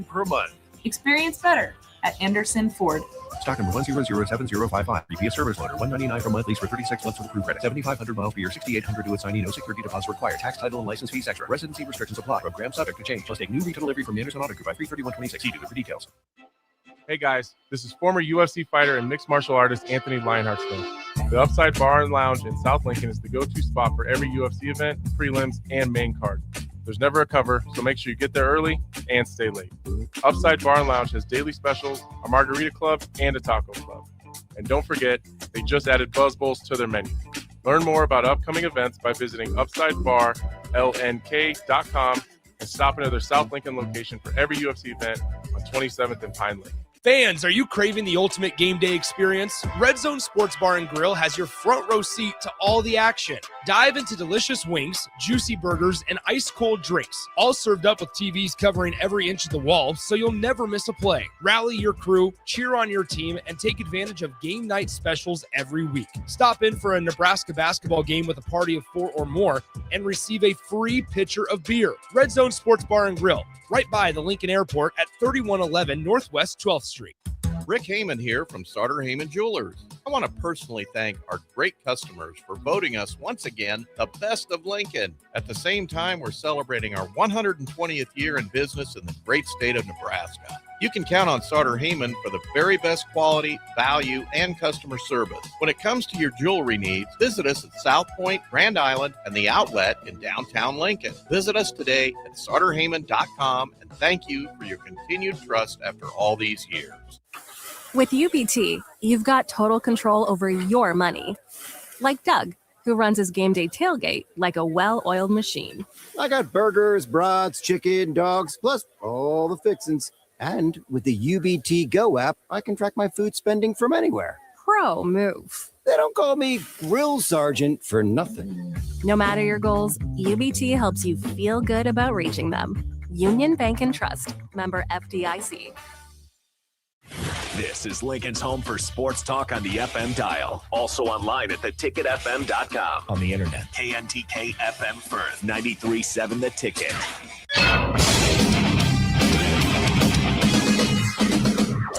per month. Experience better at Anderson Ford. Stock number 1007055. Previous service loaner. $199 per month. Lease for 36 months with approved credit. 7,500 miles per year. 6,800 to assignee. No security deposit required. Tax, title, and license fees extra. Residency restrictions apply. Program subject to change. Plus take new retail delivery from the Anderson Auto Group by 3/31/26. See dealer for details. Hey guys, this is former UFC fighter and mixed martial artist Anthony Lionheart's. The Upside Bar and Lounge in South Lincoln is the go-to spot for every UFC event, prelims, and main card. There's never a cover, so make sure you get there early and stay late. Upside Bar and Lounge has daily specials, a margarita club, and a taco club. And don't forget, they just added Buzz Bowls to their menu. Learn more about upcoming events by visiting UpsideBarLNK.com and stop into their South Lincoln location for every UFC event on 27th and Pine Lake. Fans, are you craving the ultimate game day experience? Red Zone Sports Bar and Grill has your front row seat to all the action. Dive into delicious wings, juicy burgers, and ice-cold drinks, all served up with TVs covering every inch of the wall, so you'll never miss a play. Rally your crew, cheer on your team, and take advantage of game night specials every week. Stop in for a Nebraska basketball game with a party of 4 or more and receive a free pitcher of beer. Red Zone Sports Bar and Grill, right by the Lincoln Airport at 3111 Northwest 12th Street. Rick Heyman here from Sartor Heyman Jewelers. I want to personally thank our great customers for voting us once again the best of Lincoln. At the same time, we're celebrating our 120th year in business in the great state of Nebraska. You can count on Sartor Heyman for the very best quality, value, and customer service. When it comes to your jewelry needs, visit us at South Point, Grand Island, and the Outlet in downtown Lincoln. Visit us today at SartorHeyman.com, and thank you for your continued trust after all these years. With UBT, you've got total control over your money. Like Doug, who runs his game day tailgate like a well-oiled machine. I got burgers, brats, chicken, dogs, plus all the fixins'. And with the UBT Go app, I can track my food spending from anywhere. Pro move. They don't call me Grill Sergeant for nothing. No matter your goals, UBT helps you feel good about reaching them. Union Bank and Trust. Member FDIC. This is Lincoln's home for sports talk on the FM dial. Also online at theticketfm.com. On the internet. KNTK FM Firth. 93.7 The Ticket.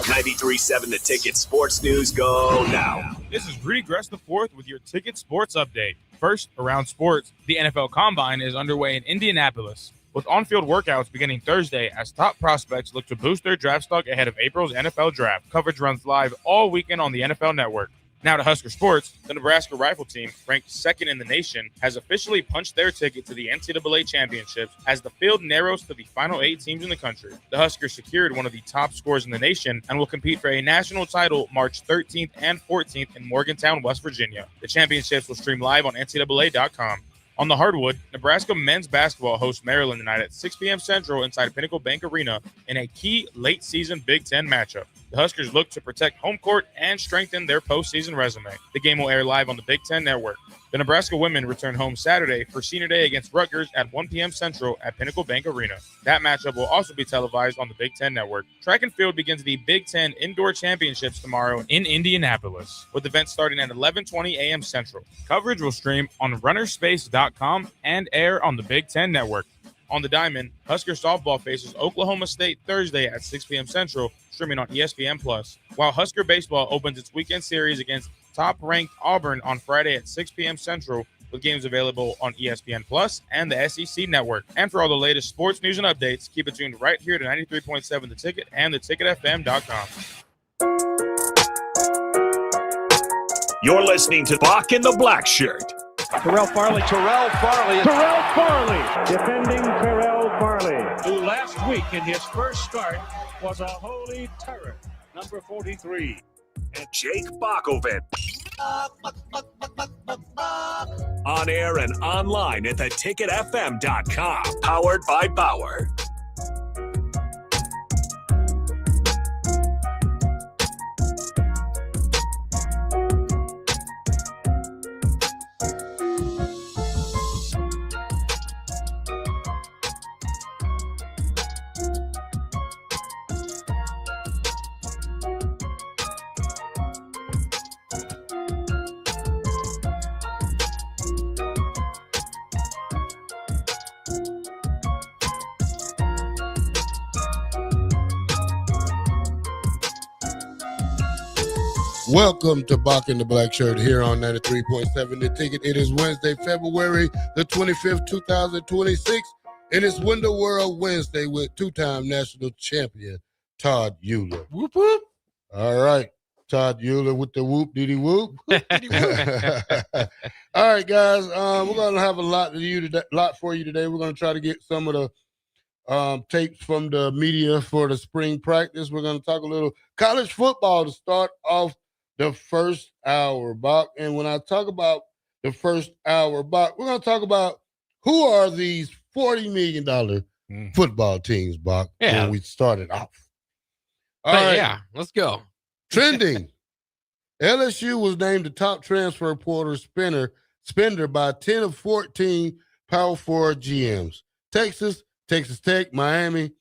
93.7 The Ticket Sports News go now. This is Rudy Gress IV with your Ticket Sports Update. First, around sports, the NFL Combine is underway in Indianapolis, with on-field workouts beginning Thursday as top prospects look to boost their draft stock ahead of April's NFL Draft. Coverage runs live all weekend on the NFL Network. Now to Husker sports, the Nebraska rifle team, ranked second in the nation, has officially punched their ticket to the NCAA championships as the field narrows to the final 8 teams in the country. The Huskers secured one of the top scores in the nation and will compete for a national title March 13th and 14th in Morgantown, West Virginia. The championships will stream live on NCAA.com. On the hardwood, Nebraska men's basketball hosts Maryland tonight at 6 p.m. Central inside Pinnacle Bank Arena in a key late-season Big Ten matchup. The Huskers look to protect home court and strengthen their postseason resume. The game will air live on the Big Ten Network. The Nebraska women return home Saturday for Senior Day against Rutgers at 1 p.m. Central at Pinnacle Bank Arena. That matchup will also be televised on the Big Ten Network. Track and field begins the Big Ten Indoor Championships tomorrow in Indianapolis, with events starting at 11:20 a.m. Central. Coverage will stream on runnerspace.com and air on the Big Ten Network. On the diamond, Husker softball faces Oklahoma State Thursday at 6 p.m. Central, streaming on ESPN+. While Husker baseball opens its weekend series against top-ranked Auburn on Friday at 6 p.m. Central, with games available on ESPN+ and the SEC Network. And for all the latest sports news and updates, keep it tuned right here to 93.7 The Ticket and theticketfm.com. You're listening to Bock the Blackshirt. Terrell Farley, defending Terrell Farley, who last week in his first start was a holy terror, number 43. And Jake Bakovic. On air and online at theticketfm.com. Powered by Bauer. Welcome to Bock The Blackshirt here on 93.7 The Ticket. It is Wednesday, February the 25th, 2026, and it's Window World Wednesday with two-time national champion Todd Euler. Whoop, whoop. All right, Todd Euler with the whoop-diddy-whoop. All right, guys, we're going to have a lot for you today. We're going to try to get some of the tapes from the media for the spring practice. We're going to talk a little college football to start off the first hour, Bock. And when I talk about the first hour, Bock, we're going to talk about who are these $40 million football teams, Bock, when we started off. All right. Yeah, let's go. Trending. LSU was named the top transfer portal spender by 10 of 14 Power 4 GMs. Texas Tech, Miami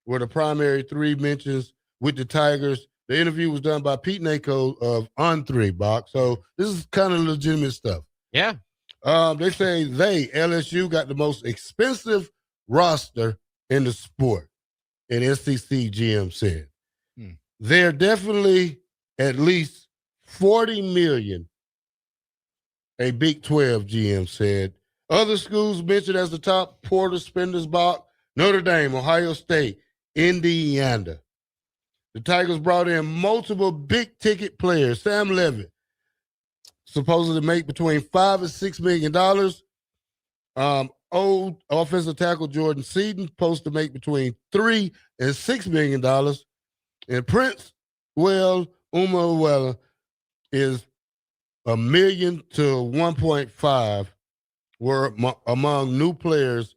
were the primary three mentions with the Tigers. The interview was done by Pete Nako of On3, Bock. So this is kind of legitimate stuff. Yeah. They say LSU, got the most expensive roster in the sport, an SEC GM said. They're definitely at least $40 million, a Big 12 GM said. Other schools mentioned as the top portal spenders, Bock: Notre Dame, Ohio State, Indiana. The Tigers brought in multiple big-ticket players. Sam Levitt, supposedly make between $5 and $6 million. Old offensive tackle Jordan Seaton, supposed to make between $3 and $6 million. And Prince Umuawela is $1 million to $1.5 were among new players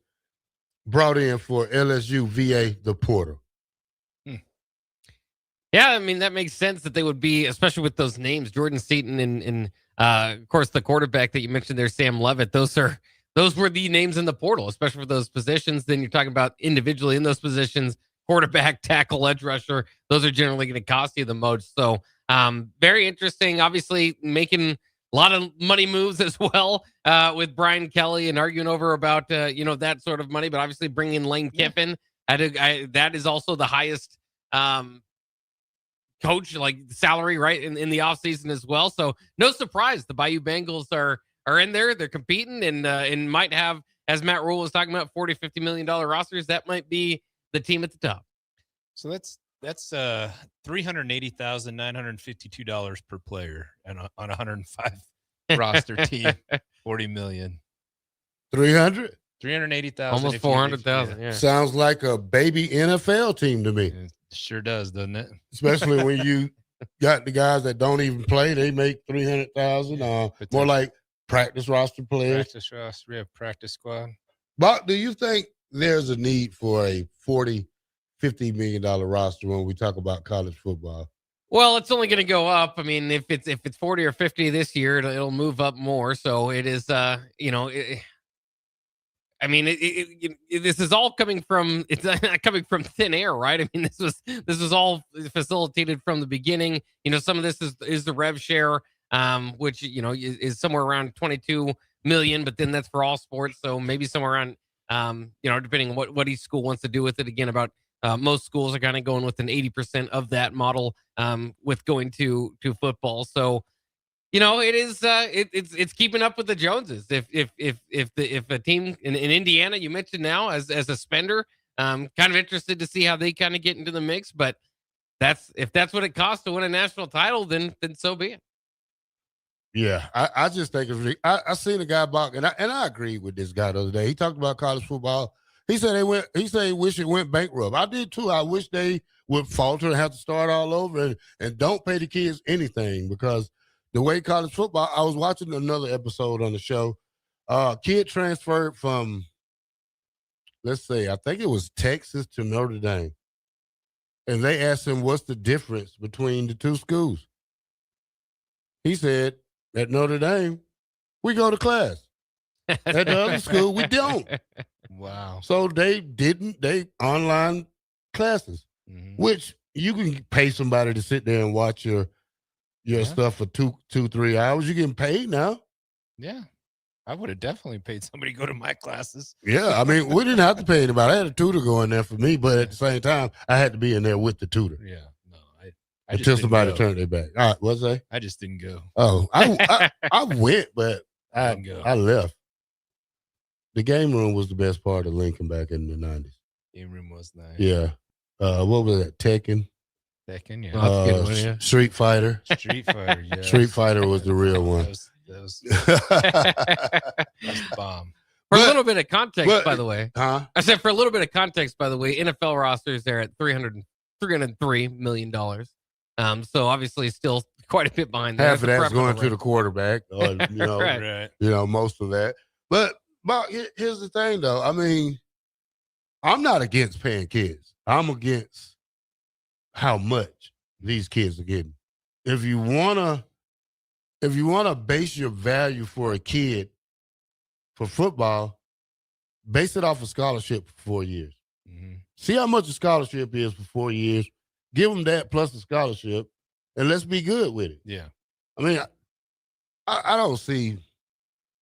brought in for LSU via the portal. Yeah, I mean, that makes sense that they would be, especially with those names, Jordan Seaton and of course, the quarterback that you mentioned there, Sam Levitt. Those were the names in the portal, especially for those positions. Then you're talking about individually in those positions, quarterback, tackle, edge rusher. Those are generally going to cost you the most. So very interesting. Obviously, making a lot of money moves as well with Brian Kelly and arguing over about that sort of money. But obviously, bringing in Lane Kiffin, that is also the highest coach salary right in the offseason as well. So no surprise the Bayou Bengals are in there. They're competing and might have, as Matt Rule was talking about, $40-50 million rosters. That might be the team at the top. So that's $380,952 per player and on a 105 roster team. 40 million. 300? 380,000. Almost 400,000. Yeah. Sounds like a baby NFL team to me. It sure does, doesn't it? Especially when you got the guys that don't even play, they make 300,000. More like practice roster players. Practice roster, we have practice squad. Bock, do you think there's a need for a $40-50 million roster when we talk about college football? Well, it's only going to go up. I mean, if it's 40 or 50 this year, it'll move up more. So it is, this is all coming from, it's not coming from thin air, right? I mean, this was all facilitated from the beginning. Some of this is the rev share, which, is somewhere around 22 million, but then that's for all sports. So maybe somewhere around, depending on what each school wants to do with it. Again, about most schools are kind of going with an 80% of that model with going to football. So, it is it's keeping up with the Joneses. If a team in Indiana, you mentioned now as a spender, kind of interested to see how they kind of get into the mix. But if that's what it costs to win a national title, then so be it. Yeah, I just think I seen a guy, Bock, and I agreed with this guy the other day. He talked about college football. He said he wish it went bankrupt. I did too. I wish they would falter and have to start all over and don't pay the kids anything, because the way college football, I was watching another episode on the show. Kid transferred from, let's say, I think it was Texas to Notre Dame. And they asked him, what's the difference between the two schools? He said, at Notre Dame, we go to class. At the other school, we don't. Wow. So they online classes, which you can pay somebody to sit there and watch your stuff for 2-3 hours. You're getting paid now. Yeah. I would have definitely paid somebody to go to my classes. Yeah. I mean, we didn't have to pay anybody. I had a tutor go in there for me, but at the same time, I had to be in there with the tutor. Yeah. No, until somebody turned their back. All right, what's that? I just didn't go. Oh, I went, but I Didn't go. I left. The game room was the best part of Lincoln back in the 90s. Game room was nice. Yeah. What was that? Tekken? Second, yeah. That's a good one, yeah. Street Fighter. Street Fighter, yeah. Street Fighter was the real one. That was the bomb. For a little bit of context, by the way. Huh? I said for a little bit of context, by the way, NFL rosters there at $303 million. So obviously still quite a bit behind there. Half of that's going to the quarterback, or, Right. Most of that. But here's the thing, though. I mean, I'm not against paying kids. I'm against how much these kids are getting. If you wanna base your value for a kid for football, base it off a scholarship for 4 years. Mm-hmm. See how much a scholarship is for 4 years. Give them that plus a scholarship, and let's be good with it. Yeah. I mean, I don't see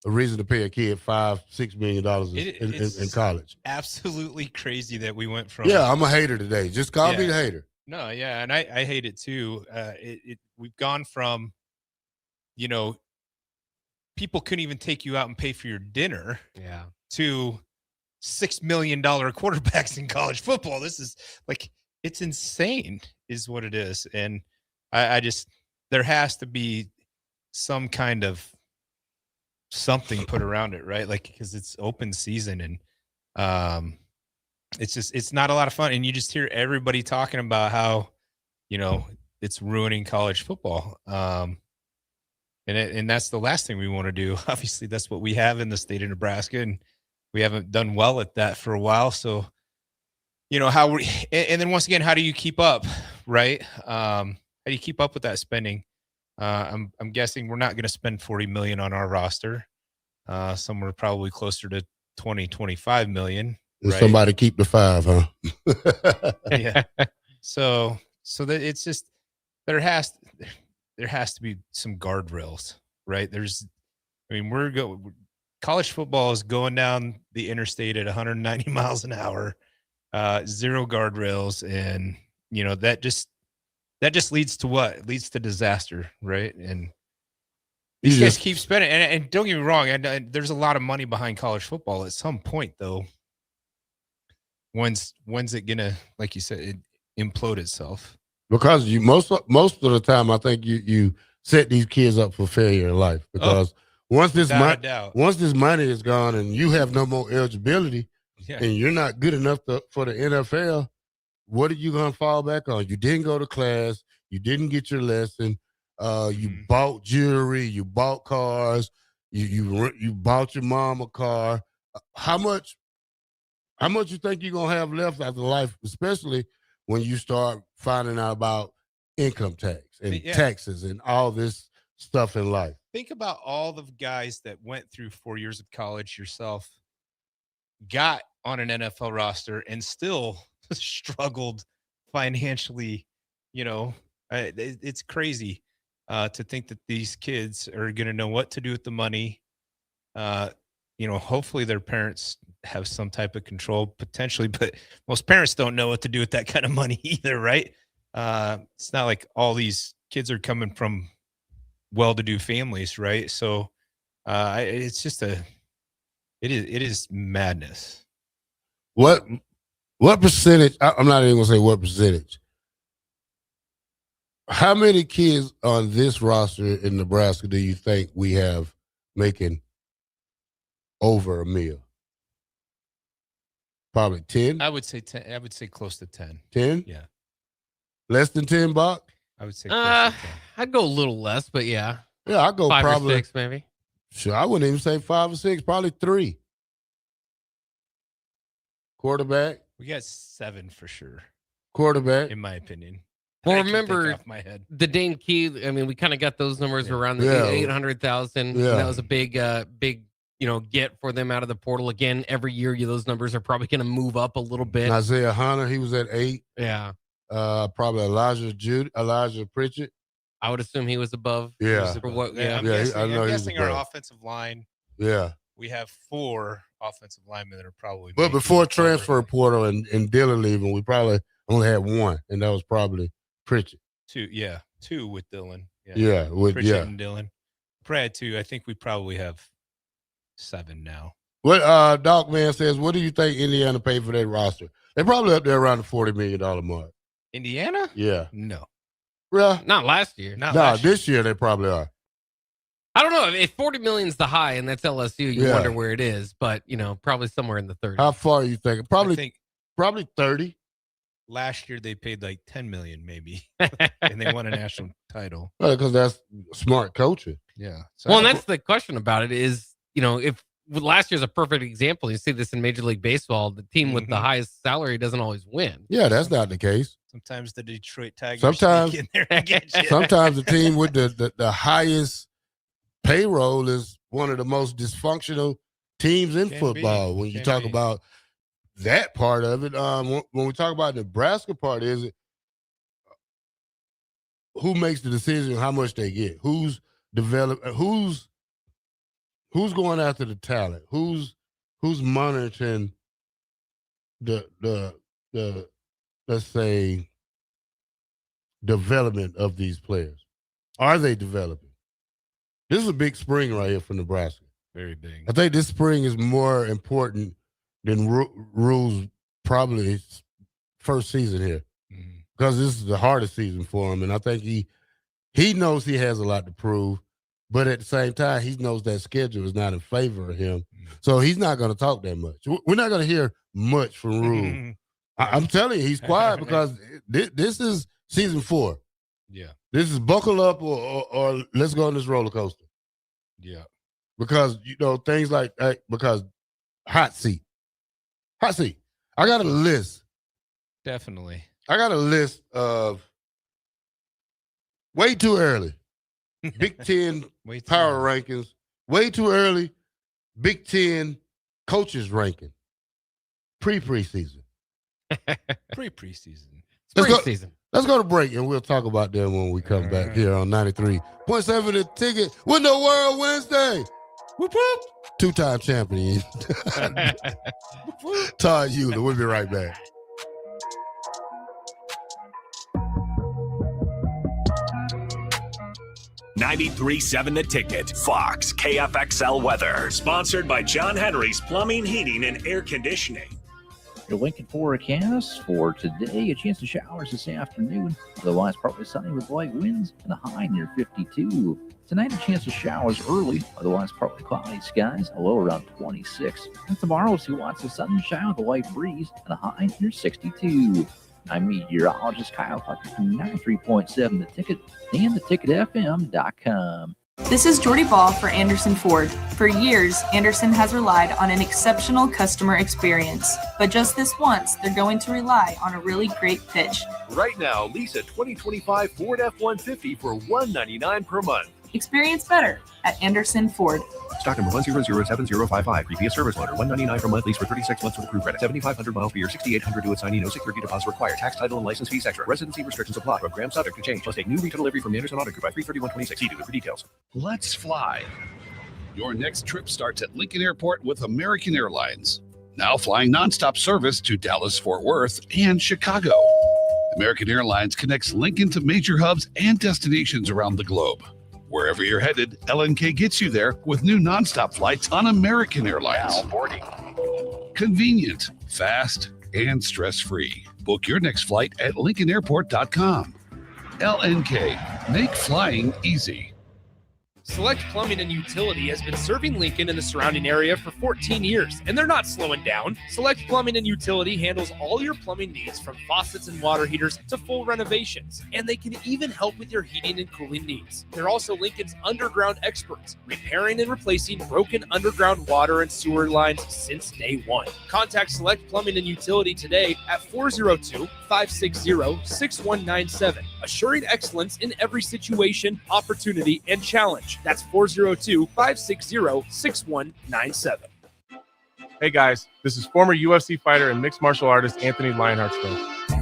a reason to pay a kid $5-6 million in college. Absolutely crazy that we went from. Yeah, I'm a hater today. Just call me the hater. No, yeah, and I hate it too. We've gone from, people couldn't even take you out and pay for your dinner. Yeah. To $6 million quarterbacks in college football. This is it's insane, is what it is, and I just there has to be some kind of something put around it, right? Because it's open season and it's not a lot of fun, and you just hear everybody talking about how it's ruining college football, and that's the last thing we want to do. Obviously, that's what we have in the state of Nebraska, and we haven't done well at that for a while. So and then once again, how do you keep up, right? How do you keep up with that spending? I'm guessing we're not going to spend $40 million on our roster. Somewhere probably closer to 20-25 million. And right? somebody keep the 5, huh? Yeah. So that it's just there has to be some guardrails, right? College football is going down the interstate at 190 miles an hour, zero guardrails, and that just leads to what? It leads to disaster, right? And these guys keep spending, and don't get me wrong, and there's a lot of money behind college football. At some point, though, when's it gonna, like you said, it implode itself? Because you most of the time, I think you set these kids up for failure in life, because once this money is gone and you have no more eligibility, and you're not good enough for the NFL, what are you going to fall back on? You didn't go to class. You didn't get your lesson. You bought jewelry. You bought cars. You bought your mom a car. How much you think you're going to have left after life, especially when you start finding out about income tax and taxes and all this stuff in life? Think about all the guys that went through 4 years of college, yourself, got on an NFL roster and still struggled financially. It's crazy to think that these kids are going to know what to do with the money. Hopefully their parents have some type of control potentially, but most parents don't know what to do with that kind of money either, right? It's not like all these kids are coming from well-to-do families, right? So it's just it is madness. What percentage? I'm not even gonna say what percentage. How many kids on this roster in Nebraska do you think we have making over $1 million? Probably 10. I would say 10. I would say close to 10. 10? Yeah. Less than 10, Bock? I would say close to 10. I'd go a little less, but yeah. Yeah, I'd go 5 probably or 6 maybe. Sure, I wouldn't even say 5 or 6, probably 3. Quarterback. We got 7 for sure. Quarterback, in my opinion. Well, I can think remember off my head. the Dane Key. I mean, we kind of got those numbers around the Yeah. 800,000. Yeah. That was a big, get for them out of the portal. Again, every year, those numbers are probably going to move up a little bit. Isaiah Hunter, he was at 8. Yeah. Probably Elijah Pritchett. I would assume he was above. Yeah. For what, I'm guessing our offensive line. Yeah. We have 4 offensive linemen that are probably. But before transfer portal and Dillon leaving, we probably only had 1, and that was probably Pritchett. Two with Dylan. Yeah, with Pritchett and Dylan. Probably had two. I think we probably have 7 now. What Doc Man says, what do you think Indiana paid for that roster? They're probably up there around the $40 million mark. Indiana? Yeah. No. Yeah. Not last year. This year they probably are. I don't know. If 40 million's the high and that's LSU, you wonder where it is, but probably somewhere in the 30s. How far are you thinking? Probably 30. Last year they paid like 10 million maybe. And they won a national title. Because that's smart coaching. Yeah. So and that's the question about it is, if last year's a perfect example, you see this in Major League Baseball, the team with the highest salary doesn't always win. Yeah, that's not the case. Sometimes the Detroit Tigers sometimes sneak in there and get you. Sometimes the team with the highest payroll is one of the most dysfunctional teams in football. When you talk about that part of it, when we talk about the Nebraska part, is it who makes the decision how much they get? Who's developing? Who's going after the talent? Who's monitoring the let's say development of these players? Are they developing? This is a big spring right here for Nebraska. Very big. I think this spring is more important than Rule's probably first season here, because this is the hardest season for him, and I think he knows he has a lot to prove. But at the same time, he knows that schedule is not in favor of him. So he's not going to talk that much. We're not going to hear much from Rule. I'm telling you, he's quiet because this is season 4. Yeah. This is buckle up or let's go on this roller coaster. Yeah. Because, things like that, because hot seat. I got a list. Definitely. I got a list of way too early. Big Ten power rankings. Way too early. Big Ten coaches ranking. Preseason. Preseason. Let's go to break, and we'll talk about them when we come back here on 93.7 The Ticket. Win the World Wednesday. Whoop, whoop. 2-time champion. Todd Euler. We'll be right back. $93.7 The Ticket. Fox KFXL weather. Sponsored by John Henry's Plumbing, Heating, and Air Conditioning. Your Lincoln forecast for today: a chance of showers this afternoon. Otherwise, partly sunny with light winds and a high near 52. Tonight, a chance of showers early. Otherwise, partly cloudy skies. A low around 26. And tomorrow, see lots of sunshine with a light breeze and a high near 62. I'm meteorologist Kyle Tucker from 93.7 The Ticket and theticketfm.com. This is Jordy Ball for Anderson Ford. For years, Anderson has relied on an exceptional customer experience. But just this once, they're going to rely on a really great pitch. Right now, lease a 2025 Ford F-150 for $199 per month. Experience better at Anderson Ford. Stock number 1007055. Previous service loaner. $199 per month. Lease for 36 months with approved credit. 7,500 miles per year. 6,800 due at signing. No security deposit required. Tax, title, and license fees extra. Residency restrictions apply. Program subject to change. Must take new retail delivery from the Anderson Auto Group by 3/31/26. See dealer for details. Let's fly. Your next trip starts at Lincoln Airport with American Airlines. Now flying nonstop service to Dallas, Fort Worth, and Chicago. American Airlines connects Lincoln to major hubs and destinations around the globe. Wherever you're headed, LNK gets you there with new nonstop flights on American Airlines. Now boarding. Convenient, fast, and stress-free. Book your next flight at LincolnAirport.com. LNK, make flying easy. Select Plumbing and Utility has been serving Lincoln and the surrounding area for 14 years, and they're not slowing down. Select Plumbing and Utility handles all your plumbing needs, from faucets and water heaters to full renovations, and they can even help with your heating and cooling needs. They're also Lincoln's underground experts, repairing and replacing broken underground water and sewer lines since day one. Contact Select Plumbing and Utility today at 402-560-6197, assuring excellence in every situation, opportunity, and challenge. That's 402-560-6197. Hey guys, this is former UFC fighter and mixed martial artist Anthony Lionheart.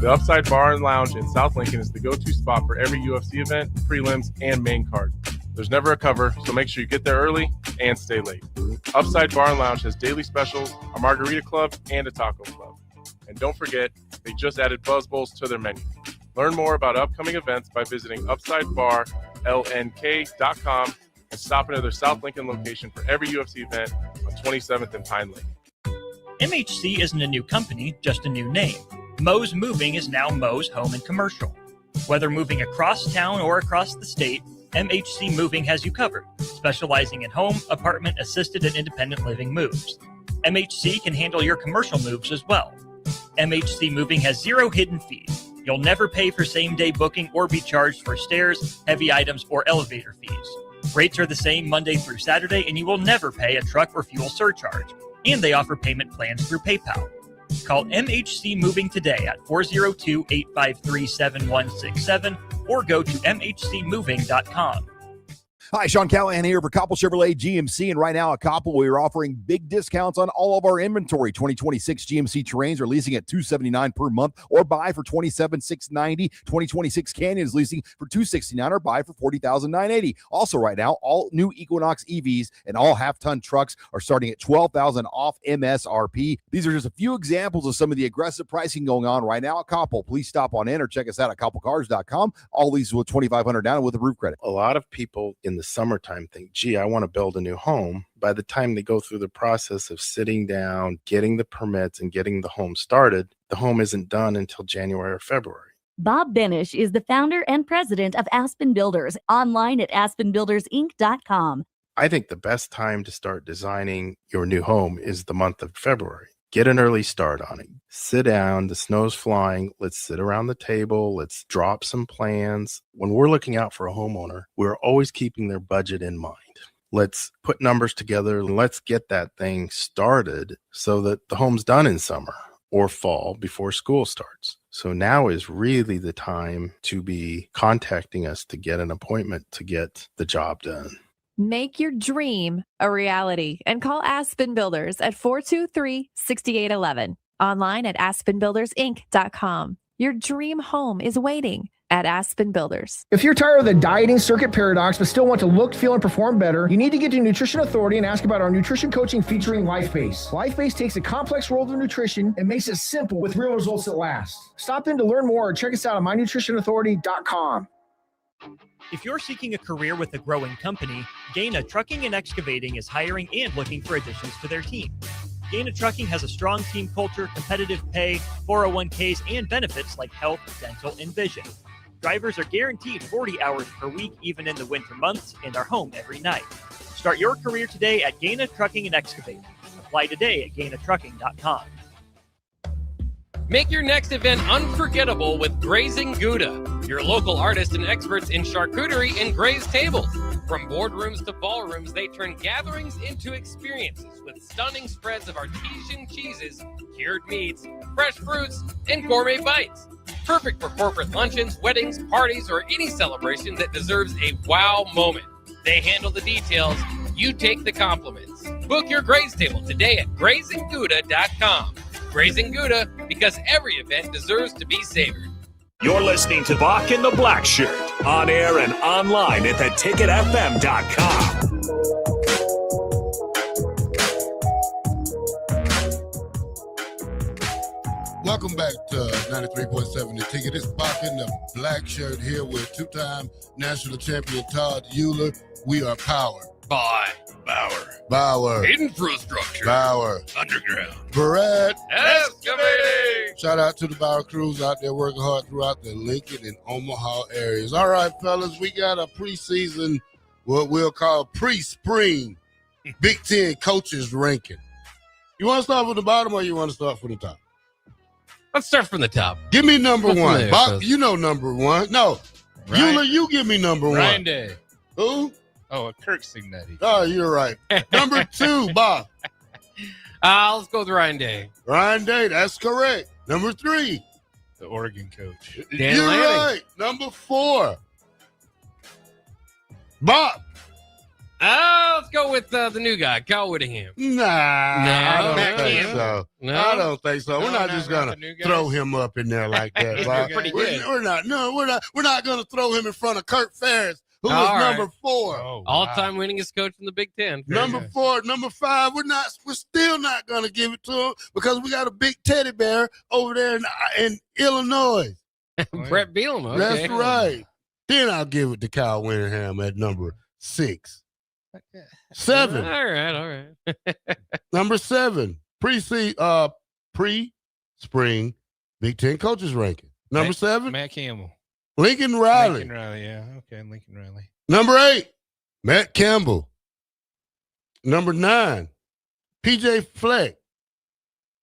The Upside Bar and Lounge in South Lincoln is the go-to spot for every UFC event, prelims, and main card. There's never a cover, so make sure you get there early and stay late. Upside Bar and Lounge has daily specials, a margarita club, and a taco club. And don't forget, they just added Buzz Bowls to their menu. Learn more about upcoming events by visiting UpsideBarLNK.com and stop into their South Lincoln location for every UFC event on 27th and Pine Lake. MHC isn't a new company, just a new name. Moe's Moving is now Moe's Home and Commercial. Whether moving across town or across the state, MHC Moving has you covered, specializing in home, apartment, assisted, and independent living moves. MHC can handle your commercial moves as well. MHC Moving has 0 hidden fees. You'll never pay for same-day booking or be charged for stairs, heavy items, or elevator fees. Rates are the same Monday through Saturday, and you will never pay a truck or fuel surcharge. And they offer payment plans through PayPal. Call MHC Moving today at 402-853-7167 or go to mhcmoving.com. Hi, Sean Callahan here for Koppel Chevrolet GMC, and right now at Koppel, we are offering big discounts on all of our inventory. 2026 GMC Terrains are leasing at $279 per month or buy for $27,690. 2026 Canyons leasing for $269 or buy for $40,980. Also right now, all new Equinox EVs and all half-ton trucks are starting at $12,000 off MSRP. These are just a few examples of some of the aggressive pricing going on right now at Koppel. Please stop on in or check us out at koppelcars.com. All leases with $2,500 down and with a roof credit. A lot of people in the summertime think, gee, I want to build a new home. By the time they go through the process of sitting down, getting the permits, and getting the home started, the home isn't done until January or February. Bob Benish is the founder and president of Aspen Builders, online at aspenbuildersinc.com. I think the best time to start designing your new home is the month of February. Get an early start on it. Sit down. The snow's flying. Let's sit around the table. Let's drop some plans. When we're looking out for a homeowner, we're always keeping their budget in mind. Let's put numbers together and let's get that thing started so that the home's done in summer or fall before school starts. So now is really the time to be contacting us to get an appointment to get the job done. Make your dream a reality and call Aspen Builders at 423-6811. Online at aspenbuildersinc.com. Your dream home is waiting at Aspen Builders. If you're tired of the dieting circuit paradox but still want to look, feel, and perform better, you need to get to Nutrition Authority and ask about our nutrition coaching featuring LifeBase. LifeBase takes a complex world of nutrition and makes it simple with real results that last. Stop in to learn more or check us out at mynutritionauthority.com. If you're seeking a career with a growing company, Gaina Trucking and Excavating is hiring and looking for additions to their team. Gaina Trucking has a strong team culture, competitive pay, 401ks, and benefits like health, dental, and vision. Drivers are guaranteed 40 hours per week, even in the winter months, and are home every night. Start your career today at Gaina Trucking and Excavating. Apply today at gainatrucking.com. Make your next event unforgettable with Grazing Gouda, your local artists and experts in charcuterie and grazed tables. From boardrooms to ballrooms, they turn gatherings into experiences with stunning spreads of artesian cheeses, cured meats, fresh fruits, and gourmet bites. Perfect for corporate luncheons, weddings, parties, or any celebration that deserves a wow moment. They handle the details. You take the compliments. Book your graze table today at GrazingGouda.com. Grazing Gouda, because every event deserves to be savored. You're listening to Bock the Blackshirt, on air and online at theticketfm.com. Welcome back to 93.7 The Ticket. It's Bock the Blackshirt here with two-time national champion Todd Euler. We are powered by Bauer. Infrastructure. Bauer. Underground. Brett. Excavating. Shout out to the Bauer crews out there working hard throughout the Lincoln and Omaha areas. All right, fellas, we got a preseason, what we'll call pre-spring Big Ten coaches ranking. You want to start from the bottom or you want to start from the top? Let's start from the top. Give me number What's one. there, Bach, you know number one. No. Euler, you give me number one. Ryan Day. Who? Oh, Kirk Signetti. Oh, you're right. Number two, Bob. Let's go with Ryan Day. Ryan Day, that's correct. Number three. The Oregon coach. Dan you're Lanning. right. Number four. Bob. Let's go with the new guy, Kyle Whittingham. I don't think so. No? I don't think so. We're not just gonna throw him up in there like that, Bob. Pretty good. We're not gonna throw him in front of Kirk Ferentz, who was All right. number four. All-time winningest coach in the Big Ten. Number four, number five, we're still not gonna give it to him because we got a big teddy bear over there in Illinois. Brett Bielema. Okay. That's right. Then I'll give it to Kyle Winningham at number 6. 7. All right. Number 7. Pre-spring Big Ten coaches ranking. Number 7. Matt Campbell. Lincoln Riley. Lincoln Riley, yeah. Okay, Lincoln Riley. Number 8. Matt Campbell. Number 9. PJ Fleck.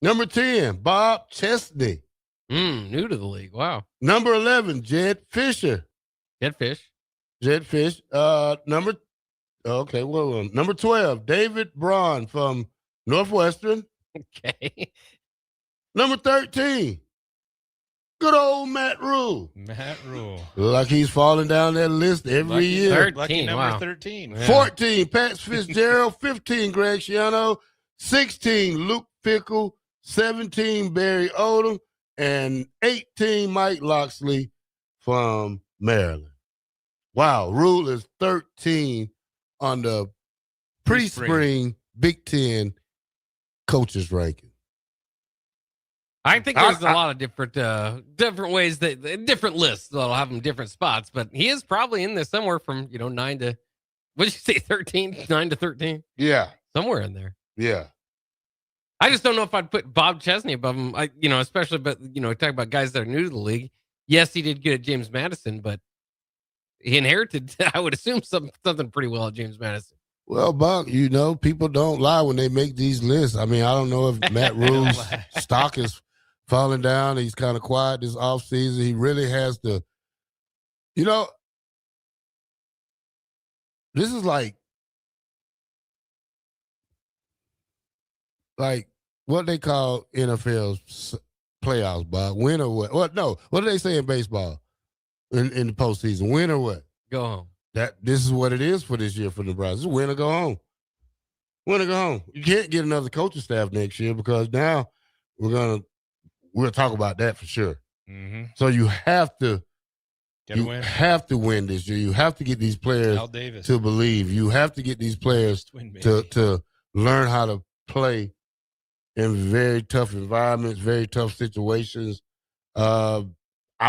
Number 10. Bob Chesney. New to the league. Wow. Number 11. Jed Fisher. Jed Fish. Number 12. David Braun from Northwestern. Okay. Number 13. Good old Matt Rule. Matt Rule. Like he's falling down that list every year. Lucky number 13. Yeah. 14, Pat Fitzgerald. 15, Greg Schiano. 16, Luke Fickle. 17, Barry Odom. And 18, Mike Loxley from Maryland. Wow, Rule is 13 on the pre-spring Big Ten coaches ranking. I think there's a lot of different ways different lists that'll have them different spots, but he is probably in there somewhere from 9 to, what did you say, 13? 9 to 13? Yeah, somewhere in there. Yeah, I just don't know if I'd put Bob Chesney above him. Especially, but talk about guys that are new to the league. Yes, he did good at James Madison, but he inherited, I would assume, something pretty well at James Madison. Well, Buck, people don't lie when they make these lists. I mean, I don't know if Matt Rule's stock is falling down. He's kind of quiet this offseason. He really has to, this is like what they call NFL's playoffs, Bob. Win or what? What? No. What do they say in baseball in the postseason? Win or what? Go home. This is what it is for this year for Nebraska. It's win or go home. Win or go home. You can't get another coaching staff next year because now we'll talk about that for sure. Mm-hmm. So you have to have to win this year. You have to get these players Al Davis. to believe. You have to get these players to learn how to play in very tough environments, very tough situations. I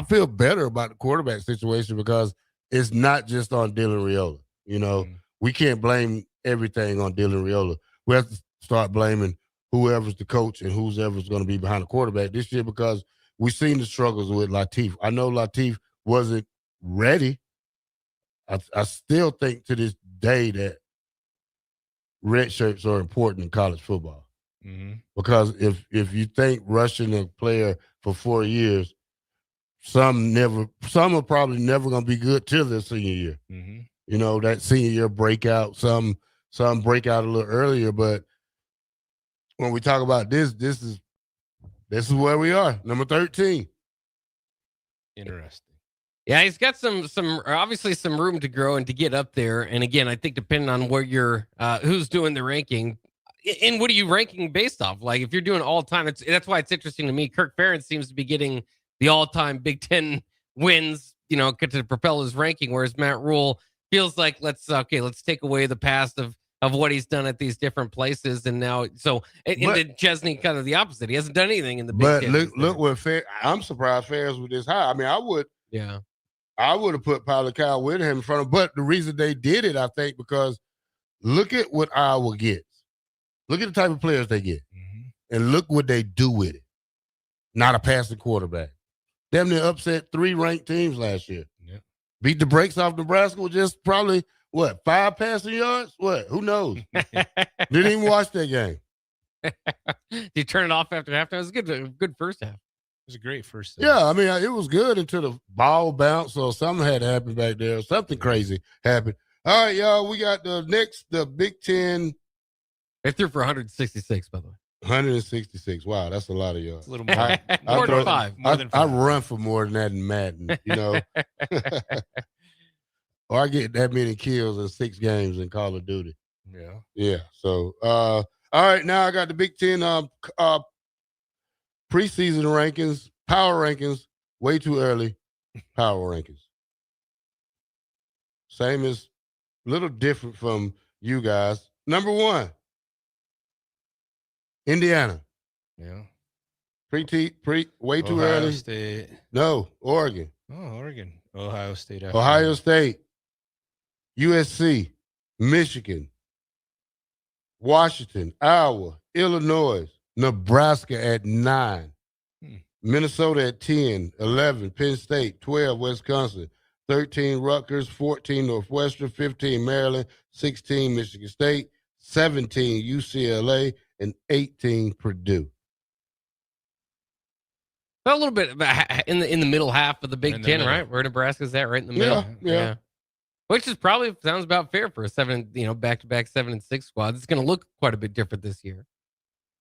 feel better about the quarterback situation because it's not just on Dylan Raiola. We can't blame everything on Dylan Raiola. We have to start blaming whoever's the coach and whoever's going to be behind the quarterback this year because we've seen the struggles with Latif. I know Latif wasn't ready. I still think to this day that red shirts are important in college football. Mm-hmm. Because if you think rushing a player for 4 years, some are probably never going to be good till their senior year. Mm-hmm. That senior year breakout, some break out a little earlier, but when we talk about this is where we are, number 13. Interesting. Yeah, he's got some obviously some room to grow and to get up there. And again, I think depending on where you're, who's doing the ranking, and what are you ranking based off? Like if you're doing all time, that's why it's interesting to me. Kirk Ferentz seems to be getting the all-time Big Ten wins, to propel his ranking, whereas Matt Rule feels like let's take away the past of what he's done at these different places, and now then Chesney kind of the opposite. He hasn't done anything in the Big Ten. But look what I'm surprised Ferris was this high. I mean, I would have put probably Kyle Whittingham in front of him, but the reason they did it, I think, because look at what Iowa gets. Look at the type of players they get, and look what they do with it. Not a passing quarterback. Damn near upset 3 ranked teams last year. Yeah. Beat the brakes off Nebraska with just probably, 5 passing yards? What? Who knows? Didn't even watch that game. Did you turn it off after halftime? It was a good first half. It was a great first half. Yeah, I mean, it was good until the ball bounced or something had to happen back there. Something crazy happened. All right, y'all, we got the Big Ten. They threw for 166, by the way. 166. Wow, that's a lot of yards. A little more. More than 5. I run for more than that in Madden, or I get that many kills in 6 games in Call of Duty. Yeah. Yeah. So, all right, now I got the Big Ten preseason rankings, power rankings, way too early power rankings. Same as, a little different from you guys. Number 1. Indiana. Yeah. Way too Ohio early. State. No, Oregon. Oh, Oregon. Ohio State. Ohio State. USC. Michigan. Washington. Iowa. Illinois. Nebraska at 9. Minnesota at 10. 11. Penn State. 12. Wisconsin. 13. Rutgers. 14. Northwestern. 15. Maryland. 16. Michigan State. 17. UCLA. And 18. Purdue. A little bit in the middle half of the Big Ten, right? Where Nebraska's at, right in the middle. Yeah. Which is probably sounds about fair for a back-to-back 7-6 squad. It's going to look quite a bit different this year.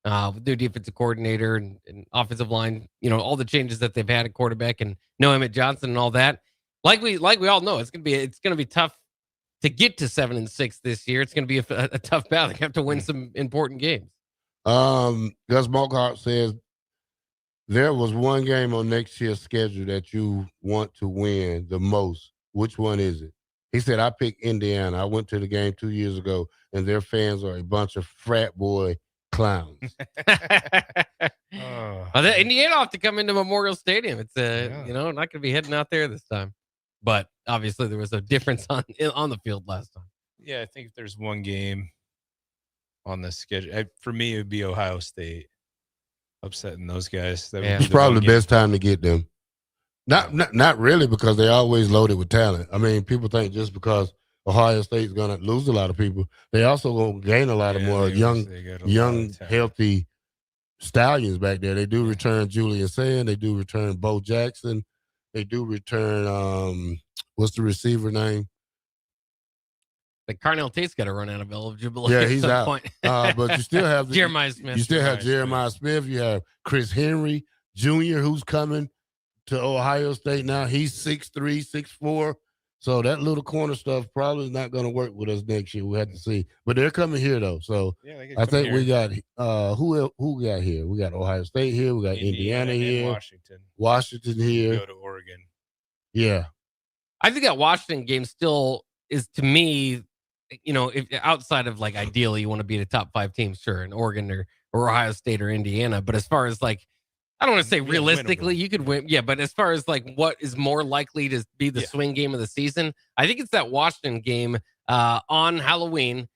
With their defensive coordinator and offensive line, all the changes that they've had at quarterback and no Emmett Johnson and all that. Like we all know, it's going to be tough to get to 7-6 this year. It's going to be a tough battle. You have to win some important games. Gus Malkhart says there was one game on next year's schedule that you want to win the most. Which one is it? He said, I picked Indiana. I went to the game 2 years ago, and their fans are a bunch of frat boy clowns. Indiana have to come into Memorial Stadium. It's not going to be heading out there this time. But obviously there was a difference on the field last time. Yeah, I think if there's one game on the schedule, for me, it would be Ohio State. Upsetting those guys. It's probably the best time to get them. Not really, because they're always loaded with talent. I mean, people think just because Ohio State's going to lose a lot of people, they also going to gain a lot of more young, healthy stallions back there. They do return Julian Sand. They do return Bo Jackson. They do return, what's the receiver name? The Carnell Tate's got to run out of eligibility. Yeah, he's at some out. point. But you still have Jeremiah Smith. You still have Jeremiah Smith. You have Chris Henry Jr., who's coming to Ohio State now. He's 6'3", 6'4". So that little corner stuff probably is not going to work with us next year. We have to see. But they're coming here though. So I think we got who we got here? We got Ohio State here. We got Indiana here. Washington here. Go to Oregon. Yeah. I think that Washington game still is, to me, if outside of like ideally you want to be the top 5 teams, sure, in Oregon or Ohio State or Indiana. But as far as like, I don't want to say realistically you could win. Yeah, but as far as like what is more likely to be the swing game of the season, I think it's that Washington game on Halloween.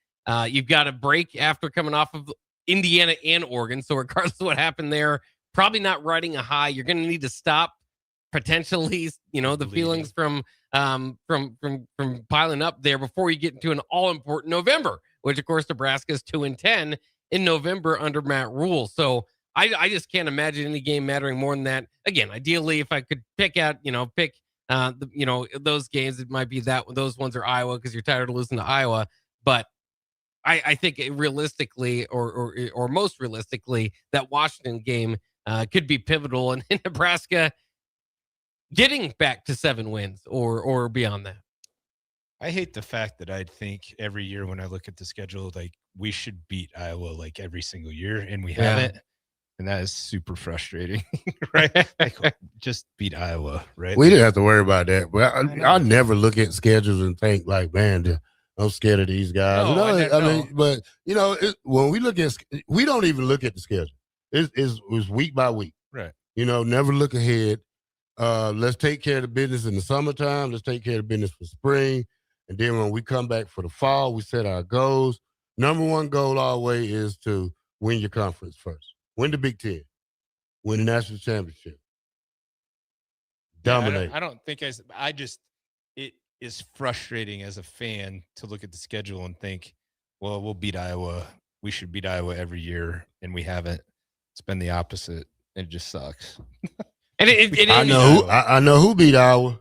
You've got a break after coming off of Indiana and Oregon. So regardless of what happened there, probably not riding a high. You're going to need to stop potentially, the feelings from piling up there before you get into an all-important November, which of course Nebraska is 2-10 in November under Matt Rule. So I just can't imagine any game mattering more than that. Again, ideally, if I could pick out, those games, it might be that those ones are Iowa because you're tired of losing to Iowa. But I think realistically, or most realistically, that Washington game could be pivotal in Nebraska getting back to 7 wins or beyond that. I hate the fact that I think every year when I look at the schedule, like we should beat Iowa like every single year, and we haven't. And that is super frustrating, right? Like, just beat Iowa, right? We didn't have to worry about that. But I never look at schedules and think like, man, I'm scared of these guys. When we look at, we don't even look at the schedule. It's week by week, right? Never look ahead. Let's take care of the business in the summertime. Let's take care of the business for spring. And then when we come back for the fall, we set our goals. Number one goal always is to win your conference first. Win the Big Ten. Win the national championship. Dominate. I don't think it is frustrating as a fan to look at the schedule and think, well, we'll beat Iowa. We should beat Iowa every year, and we haven't. It's been the opposite. It just sucks. And I know who beat Iowa.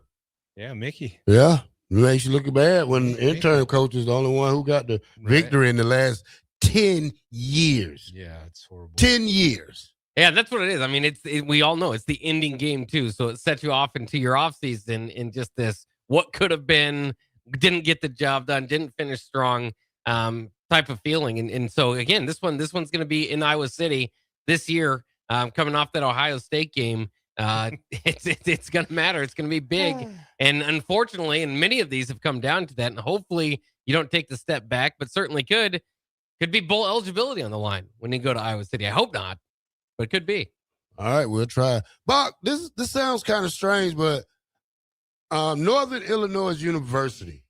Yeah, Mickey. Yeah. It makes you look bad when the intern coach is the only one who got the victory in the last 10 years. Yeah, it's horrible. 10 years. Yeah, that's what it is. I mean, we all know it's the ending game too. So it sets you off into your offseason in just this what could have been, didn't get the job done, didn't finish strong type of feeling. And so again, this one's going to be in Iowa City this year, coming off that Ohio State game. It's going to matter. It's going to be big. And unfortunately, and many of these have come down to that. And hopefully you don't take the step back, but certainly could be bowl eligibility on the line when you go to Iowa City. I hope not, but it could be. All right, we'll try. Bock, this sounds kind of strange, but Northern Illinois University,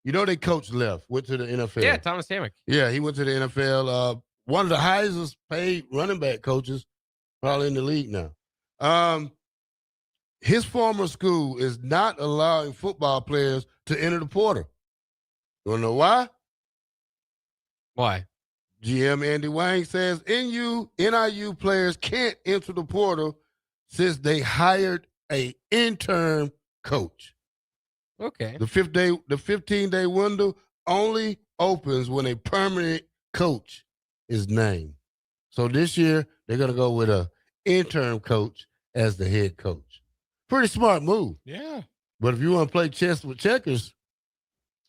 you know, they coach left, went to the NFL. Yeah, Thomas Hammock. Yeah, he went to the NFL. One of the highest paid running back coaches, probably in the league now. His former school is not allowing football players to enter the portal. You want to know why? Why? GM Andy Wang says NIU players can't enter the portal since they hired a interim coach. Okay. The 15-day window only opens when a permanent coach is named. So this year they're gonna go with a interim coach as the head coach. Pretty smart move. Yeah. But if you want to play chess with checkers,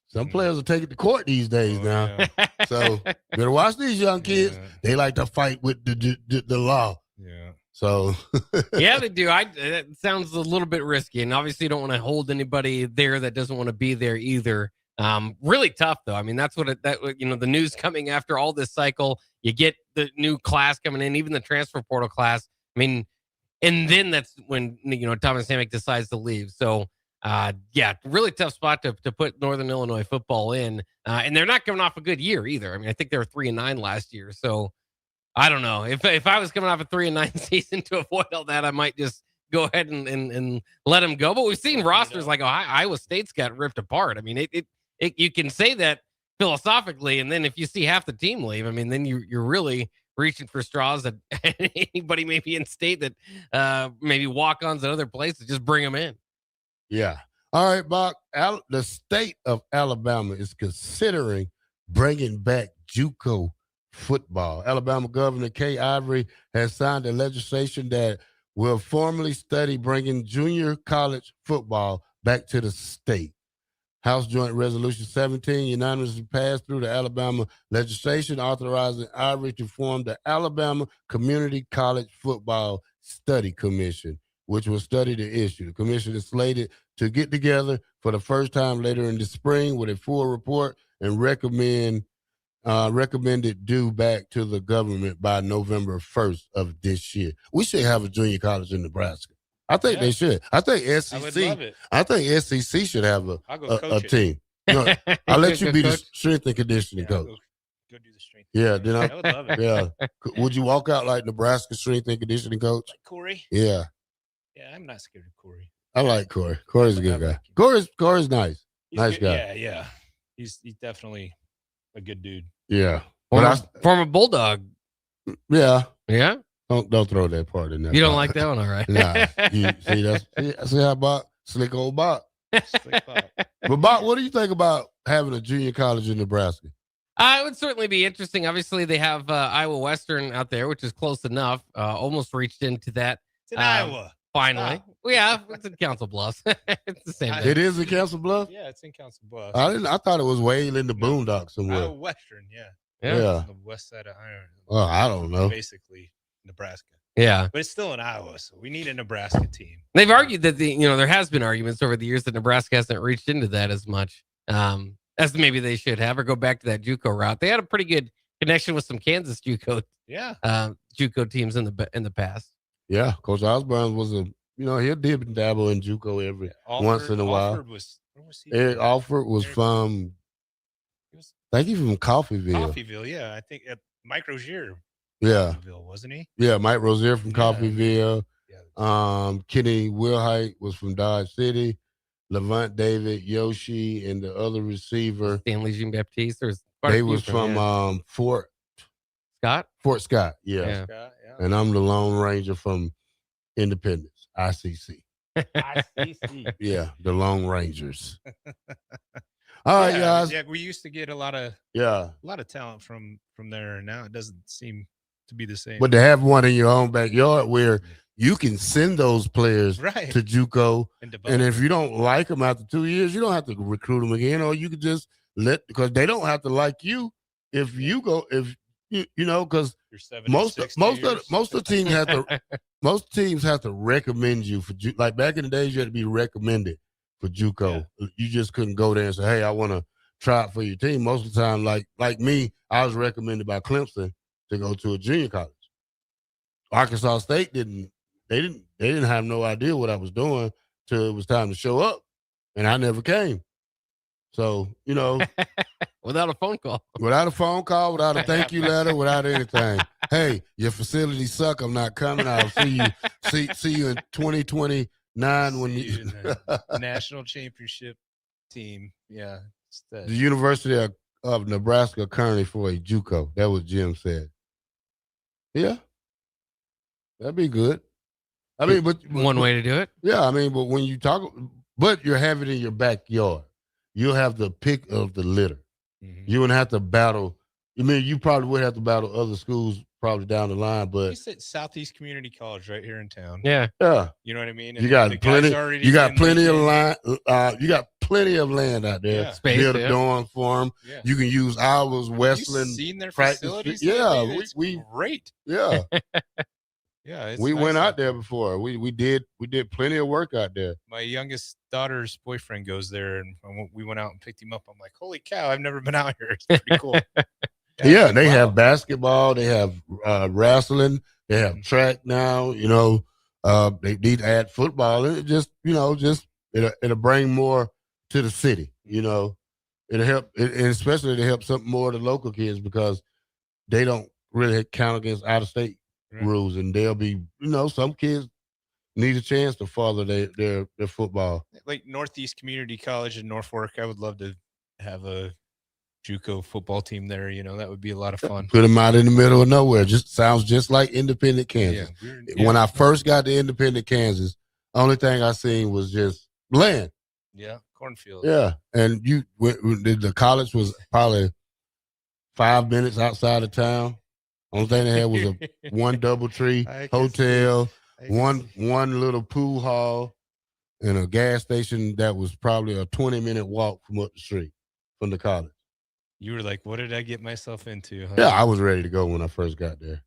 some players will take it to court these days now. Yeah. So better watch these young kids. Yeah. They like to fight with the law. Yeah. So Yeah, they do. It sounds a little bit risky, and obviously you don't want to hold anybody there that doesn't want to be there either. Really tough though. I mean, that's what the news coming after all this cycle. You get the new class coming in, even the transfer portal class. I mean, and then that's when Thomas Hammock decides to leave. So really tough spot to put Northern Illinois football in, and they're not coming off a good year either. I mean, I think they were 3-9 last year. So I don't know if I was coming off a 3-9 season to avoid all that, I might just go ahead and let them go. But we've seen rosters like Iowa State's got ripped apart. I mean, you can say that philosophically, and then if you see half the team leave, I mean, then you're really reaching for straws that anybody maybe in state that maybe walk-ons at other places, just bring them in. yeah. All right, Bock. The state of Alabama is considering bringing back JUCO football. Alabama Governor Kay Ivory has signed a legislation that will formally study bringing junior college football back to the state. House Joint Resolution 17 unanimously passed through the Alabama legislation authorizing Ivory to form the Alabama Community College Football Study Commission, which will study the issue. The commission is slated to get together for the first time later in the spring with a full report and recommended due back to the government by November 1st of this year. We should have a junior college in Nebraska. I think they should. I think SEC. I would love it. I think SEC should have I'll go a coach it. team. I'll let you be the strength and conditioning Yeah, coach. Go do the strength. Yeah, then I would love it. Yeah. Would you walk out like Nebraska strength and conditioning coach? Like Corey? Yeah. Yeah, I'm not scared of Corey. I like Corey. Corey's a good guy. Corey's nice. He's Nice good. guy. Yeah. He's definitely a good dude. Yeah. Former Bulldog. Yeah. Yeah. Don't throw that part in there. You don't like that one, all right? Nah. See how Bock, slick old Bock. But Bock, what do you think about having a junior college in Nebraska? It would certainly be interesting. Obviously, they have Iowa Western out there, which is close enough. Almost reached into that. It's in Iowa. Finally. Well, yeah, it's in Council Bluffs. It's the same thing. It is in Council Bluffs? Yeah, it's in Council Bluffs. I thought it was way in the boondocks somewhere. Iowa Western, yeah. Yeah. On the west side of Iron. Well, I don't know. Basically, Nebraska. Yeah. But it's still in Iowa, so we need a Nebraska team. They've argued that there has been arguments over the years that Nebraska hasn't reached into that as much as maybe they should have, or go back to that JUCO route. They had a pretty good connection with some Kansas JUCO JUCO teams in the past. Yeah, Coach Osborne was he'll dip and dabble in JUCO once in a while. Alford was Eric Alford was from, I think he's from Coffeyville. Yeah. I think Mike Rozier. Yeah. Coffeyville, wasn't he? Yeah, Mike Rozier from Coffeyville. Kenny Wilhite was from Dodge City. Levant David, Yoshi, and the other receiver. Stanley Jean-Baptiste. They was from Fort Scott, yeah. Scott, yeah. And I'm the Lone Ranger from Independence, ICC. ICC. Yeah, the Lone Rangers. All right, guys. Yeah, we used to get a lot of talent from there, and now it doesn't seem to be the same. But to have one in your own backyard where you can send those players to JUCO, and if you don't like them after 2 years, you don't have to recruit them again, or you could just because they don't have to like you if you go because most of the teams have to most teams have to recommend you for like back in the days you had to be recommended for JUCO. Yeah. You just couldn't go there and say, hey, I want to try out for your team. Most of the time, like me, I was recommended by Clemson to go to a junior college. Arkansas State didn't they didn't have no idea what I was doing till it was time to show up, and I never came. So, you know, without a phone call, without a thank you letter, without anything. Hey, your facilities suck. I'm not coming. I'll see you in 2029 when you national championship team. Yeah, the University of Nebraska currently for a JUCO. That was Jim said. Yeah, that'd be good. I mean, but one way to do it. Yeah, I mean, but when you talk, but you have it in your backyard. You'll have the pick of the litter. You wouldn't have to battle. I mean, you probably would have to battle other schools probably down the line, but you said Southeast Community College right here in town. Yeah. You know what I mean? You got plenty. You got plenty of land. land. You got plenty of land out there. Yeah. Space, Build a yeah. dorm for them. Yeah. You can use ours, Westland. You seen their practice. facilities? Yeah, It's great. Yeah. Yeah, it's we nice went out there before. We did plenty of work out there. My youngest daughter's boyfriend goes there, and we went out and picked him up. I'm like, holy cow, I've never been out here. It's pretty cool. Yeah, they have basketball, they have wrestling, they have track now. You know, they need to add football. And it just, you know, it'll bring more to the city. You know, it'll help, and especially to help some more of the local kids because they don't really count against out of state rules, and they'll be, you know, some kids need a chance to further their football. Like Northeast Community College in Norfolk, I would love to have a JUCO football team there. You know, that would be a lot of fun. Put them out in the middle of nowhere. Just sounds just like Independent, Kansas. When I first got to Independent, Kansas, only thing I seen was just land. Yeah, cornfield. Yeah, and the college was probably 5 minutes outside of town. Only thing they had was one DoubleTree hotel, one little pool hall, and a gas station that was probably a 20-minute walk from up the street from the college. You were like, what did I get myself into? Huh? Yeah, I was ready to go when I first got there.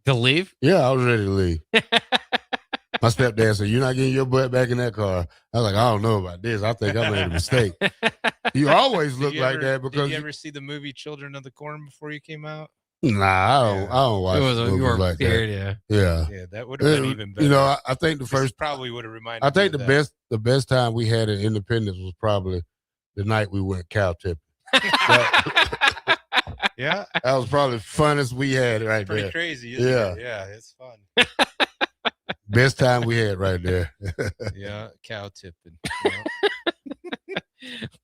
To leave? Yeah, I was ready to leave. My stepdad said, "You're not getting your butt back in that car." I was like, "I don't know about this. I think I made a mistake." You always look like that because did you ever see the movie Children of the Corn before you came out? Nah, I don't watch movies like that. Yeah, that would have been even better. You know, I think the first probably would have reminded. I think me the of that. best time we had in Independence was probably the night we went cow tipping. Yeah, that was probably the funnest we had right pretty there. crazy. Isn't it? Yeah, it's fun. Best time we had right there. Yeah, cow tipping.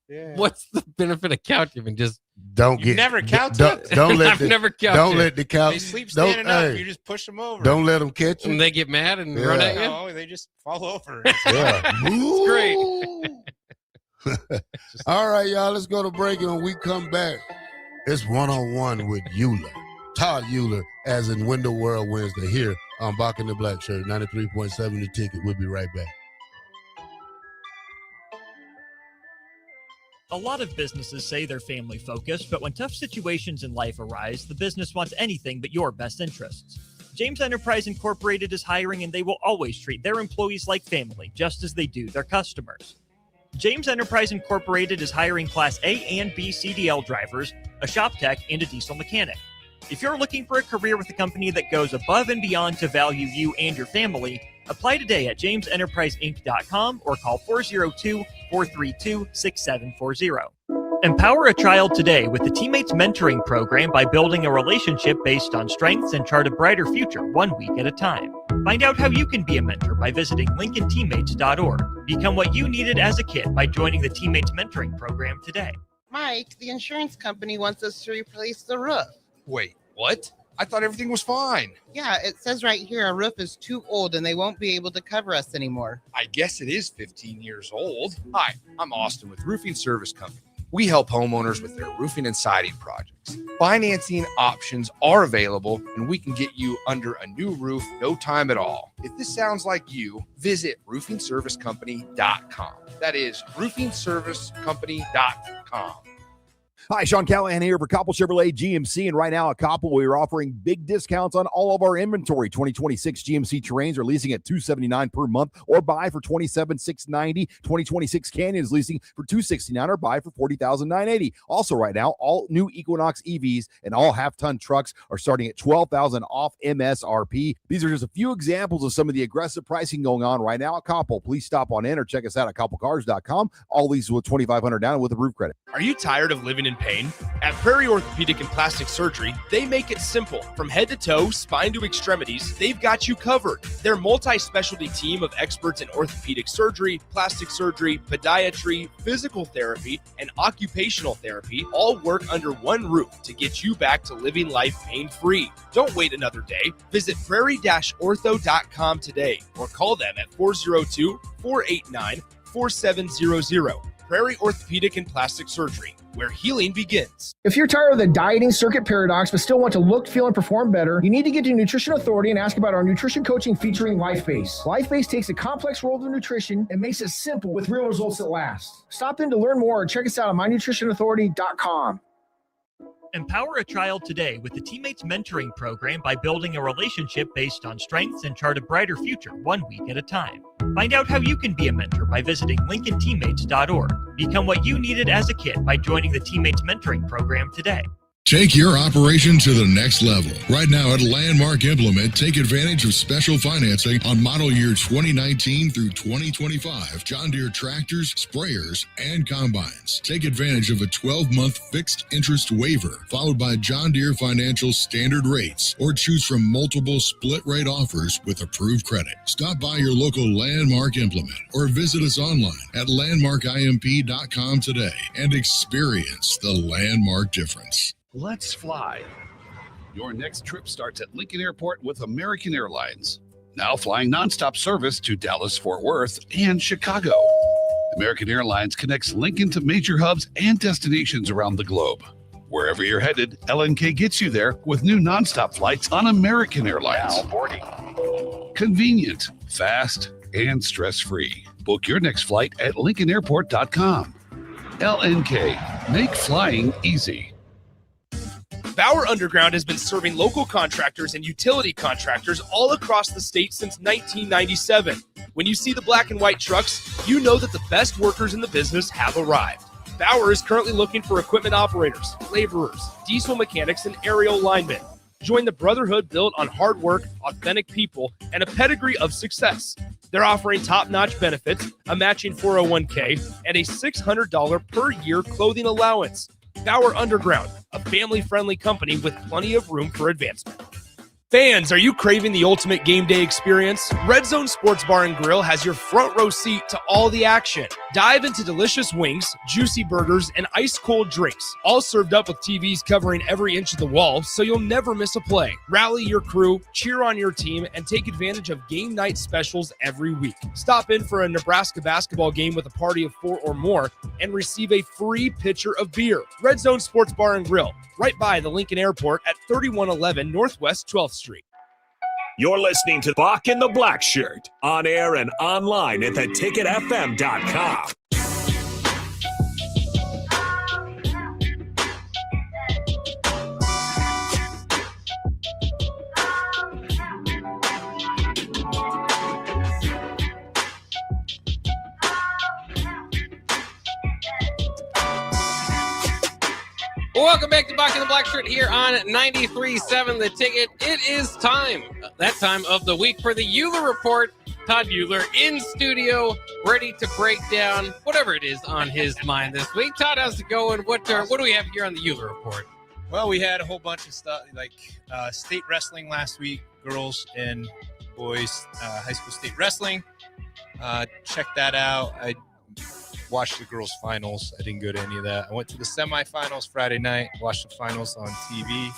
Yeah. What's the benefit of cow tipping? Just don't You've never cow tipped? Don't let I've never cow don't tipped. let the cow. They sleep standing up. You just push them over. Don't let them catch you. And they get mad and run at you. No, they just fall over. Yeah, It's great. All right, y'all. Let's go to break, and when we come back, it's one-on-one with Euler, Todd Euler, as in Window World Wednesday here on Bock The Blackshirt, 93.7 The Ticket. We'll be right back. A lot of businesses say they're family focused, but when tough situations in life arise, the business wants anything but your best interests. James Enterprise Incorporated is hiring, and they will always treat their employees like family, just as they do their customers. James Enterprise Incorporated is hiring Class A and B CDL drivers, a shop tech, and a diesel mechanic. If you're looking for a career with a company that goes above and beyond to value you and your family, apply today at jamesenterpriseinc.com or call 402-432-6740. Empower a child today with the Teammates Mentoring Program by building a relationship based on strengths and chart a brighter future 1 week at a time. Find out how you can be a mentor by visiting lincolnteammates.org. Become what you needed as a kid by joining the Teammates Mentoring Program today. Mike, the insurance company wants us to replace the roof. Wait, what? I thought everything was fine. Yeah, it says right here our roof is too old and they won't be able to cover us anymore. I guess it is 15 years old. Hi, I'm Austin with Roofing Service Company. We help homeowners with their roofing and siding projects. Financing options are available, and we can get you under a new roof no time at all. If this sounds like you, visit roofingservicecompany.com. That is roofingservicecompany.com. Hi, Sean Callahan here for Koppel Chevrolet GMC. And right now at Koppel, we are offering big discounts on all of our inventory. 2026 GMC Terrains are leasing at $279 per month or buy for $27,690. 2026 Canyon is leasing for $269 or buy for $40,980. Also right now, all new Equinox EVs and all half-ton trucks are starting at $12,000 off MSRP. These are just a few examples of some of the aggressive pricing going on right now at Koppel. Please stop on in or check us out at koppelcars.com. All leases with $2,500 down with approved credit. Are you tired of living in pain? At Prairie Orthopedic and Plastic Surgery, they make it simple. From head to toe, spine to extremities, they've got you covered. Their multi-specialty team of experts in orthopedic surgery, plastic surgery, podiatry, physical therapy, and occupational therapy all work under one roof to get you back to living life pain-free. Don't wait another day. Visit prairie-ortho.com today or call them at 402-489-4700. Prairie Orthopedic and Plastic Surgery, where healing begins. If you're tired of the dieting circuit paradox but still want to look, feel, and perform better, you need to get to Nutrition Authority and ask about our nutrition coaching featuring LifeBase. LifeBase takes a complex world of nutrition and makes it simple with real results that last. Stop in to learn more or check us out on mynutritionauthority.com. Empower a child today with the Teammates Mentoring Program by building a relationship based on strengths and chart a brighter future 1 week at a time. Find out how you can be a mentor by visiting lincolnteammates.org. Become what you needed as a kid by joining the Teammates Mentoring Program today. Take your operation to the next level. Right now at Landmark Implement, take advantage of special financing on model year 2019 through 2025 John Deere tractors, sprayers, and combines. Take advantage of a 12-month fixed interest waiver, followed by John Deere Financial standard rates, or choose from multiple split rate offers with approved credit. Stop by your local Landmark Implement or visit us online at landmarkimp.com today and experience the Landmark difference. Let's fly. Your next trip starts at Lincoln Airport with American Airlines. Now flying nonstop service to Dallas, Fort Worth, and Chicago. American Airlines connects Lincoln to major hubs and destinations around the globe. Wherever you're headed, LNK gets you there with new nonstop flights on American Airlines. Now boarding. Convenient, fast, and stress-free. Book your next flight at lincolnairport.com. LNK, make flying easy. Bauer Underground has been serving local contractors and utility contractors all across the state since 1997. When you see the black and white trucks, you know that the best workers in the business have arrived. Bauer is currently looking for equipment operators, laborers, diesel mechanics, and aerial linemen. Join the brotherhood built on hard work, authentic people, and a pedigree of success. They're offering top-notch benefits, a matching 401k, and a $600 per year clothing allowance. Bauer Underground, a family-friendly company with plenty of room for advancement. Fans, are you craving the ultimate game day experience? Red Zone Sports Bar and Grill has your front row seat to all the action. Dive into delicious wings, juicy burgers, and ice-cold drinks, all served up with TVs covering every inch of the wall, so you'll never miss a play. Rally your crew, cheer on your team, and take advantage of game night specials every week. Stop in for a Nebraska basketball game with a party of 4 or more and receive a free pitcher of beer. Red Zone Sports Bar and Grill, right by the Lincoln Airport at 3111 Northwest 12th Street. You're listening to Bock and the Blackshirt on air and online at theticketfm.com. Welcome back to Bock and the Blackshirt here on 93.7 The Ticket. It is time, that time of the week for the Euler Report. Todd Euler in studio, ready to break down whatever it is on his mind this week. Todd, how's it going? What do we have here on the Euler Report? Well, we had a whole bunch of stuff like state wrestling last week, girls and boys high school state wrestling. Check that out. I watched the girls' finals. I didn't go to any of that. I went to the semifinals Friday night, watched the finals on TV.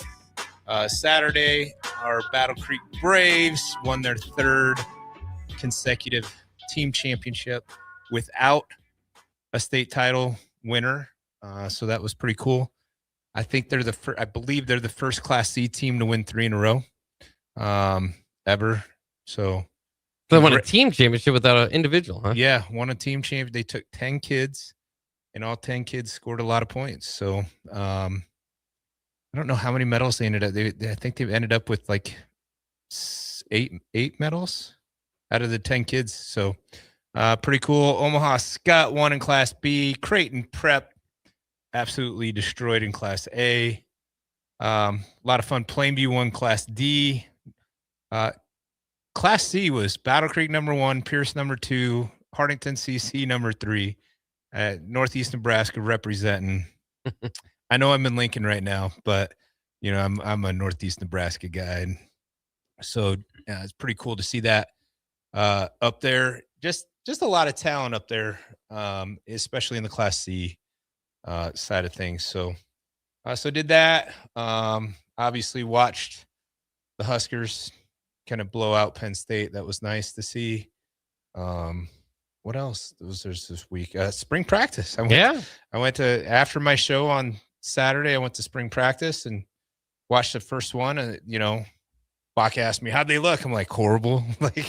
Saturday, our Battle Creek Braves won their third consecutive team championship without a state title winner. So that was pretty cool. I think they're I believe they're the first Class C team to win 3 in a row ever. So they won a team championship without an individual, huh? Yeah, won a team championship. They took 10 kids and all 10 kids scored a lot of points. So I don't know how many medals they ended up. I think they ended up with like eight medals out of the 10 kids. So pretty cool. Omaha Scott won in Class B. Creighton Prep absolutely destroyed in Class A. A lot of fun. Plainview won Class D. Class C was Battle Creek number 1, Pierce number 2, Hartington CC number 3. Northeast Nebraska representing. I know I'm in Lincoln right now, but you know I'm a Northeast Nebraska guy, and so it's pretty cool to see that up there. Just a lot of talent up there, especially in the Class C side of things. So did that. Obviously watched the Huskers kind of blow out Penn State. That was nice to see. What else was there this week? Spring practice. I went to, after my show on Saturday, I went to spring practice and watched the first one. And, you know, Bock asked me, how'd they look? I'm like, horrible. Like,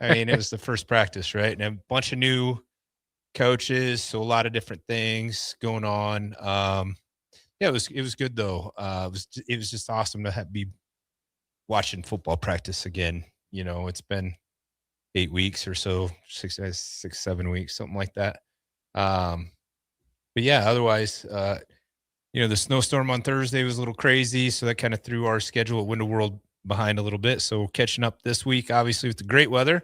I mean, it was the first practice, right? And a bunch of new coaches. So a lot of different things going on. It was good though. It was just awesome to be watching football practice again. You know, it's been 8 weeks or so, 7 weeks, something like that. But yeah, otherwise, you know, the snowstorm on Thursday was a little crazy, so that kind of threw our schedule at Window World behind a little bit. So we're catching up this week, obviously, with the great weather.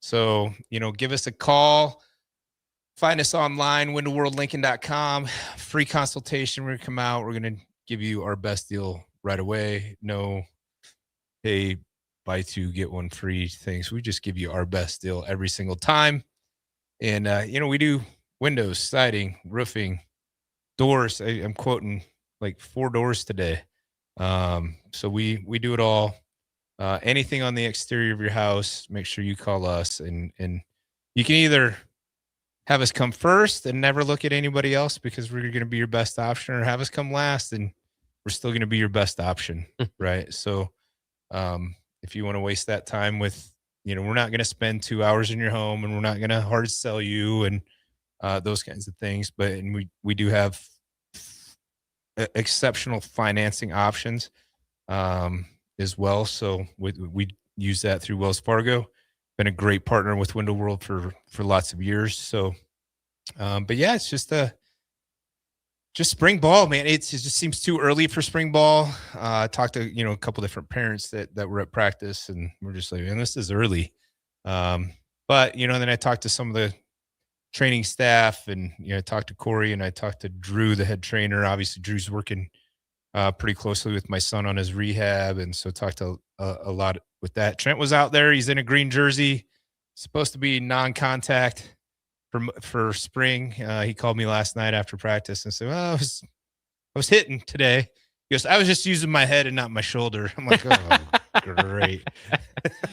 So, you know, give us a call. Find us online, windowworldlincoln.com. Free consultation. We're going to come out. We're going to give you our best deal right away. No, hey, buy 2, get 1 free things. We just give you our best deal every single time. And, you know, we do windows, siding, roofing, doors. I'm quoting like 4 doors today. So we do it all. Anything on the exterior of your house, make sure you call us, and you can either have us come first and never look at anybody else because we're going to be your best option, or have us come last and we're still going to be your best option. Right. So, if you want to waste that time with, you know, we're not going to spend 2 hours in your home, and we're not going to hard sell you and those kinds of things. But we do have exceptional financing options as well. So we use that through Wells Fargo. Been a great partner with Window World for lots of years. So, but yeah, it's just spring ball, man. It just seems too early for spring ball. I talked to, you know, a couple different parents that were at practice, and we're just like, man, this is early. But, you know, then I talked to some of the training staff, and, you know, I talked to Corey, and I talked to Drew, the head trainer. Obviously, Drew's working pretty closely with my son on his rehab, and so talked to a lot with that. Trent was out there. He's in a green jersey, supposed to be non-contact for spring. He called me last night after practice and said, well, I was hitting today. He goes, I was just using my head and not my shoulder. I'm like, oh, great.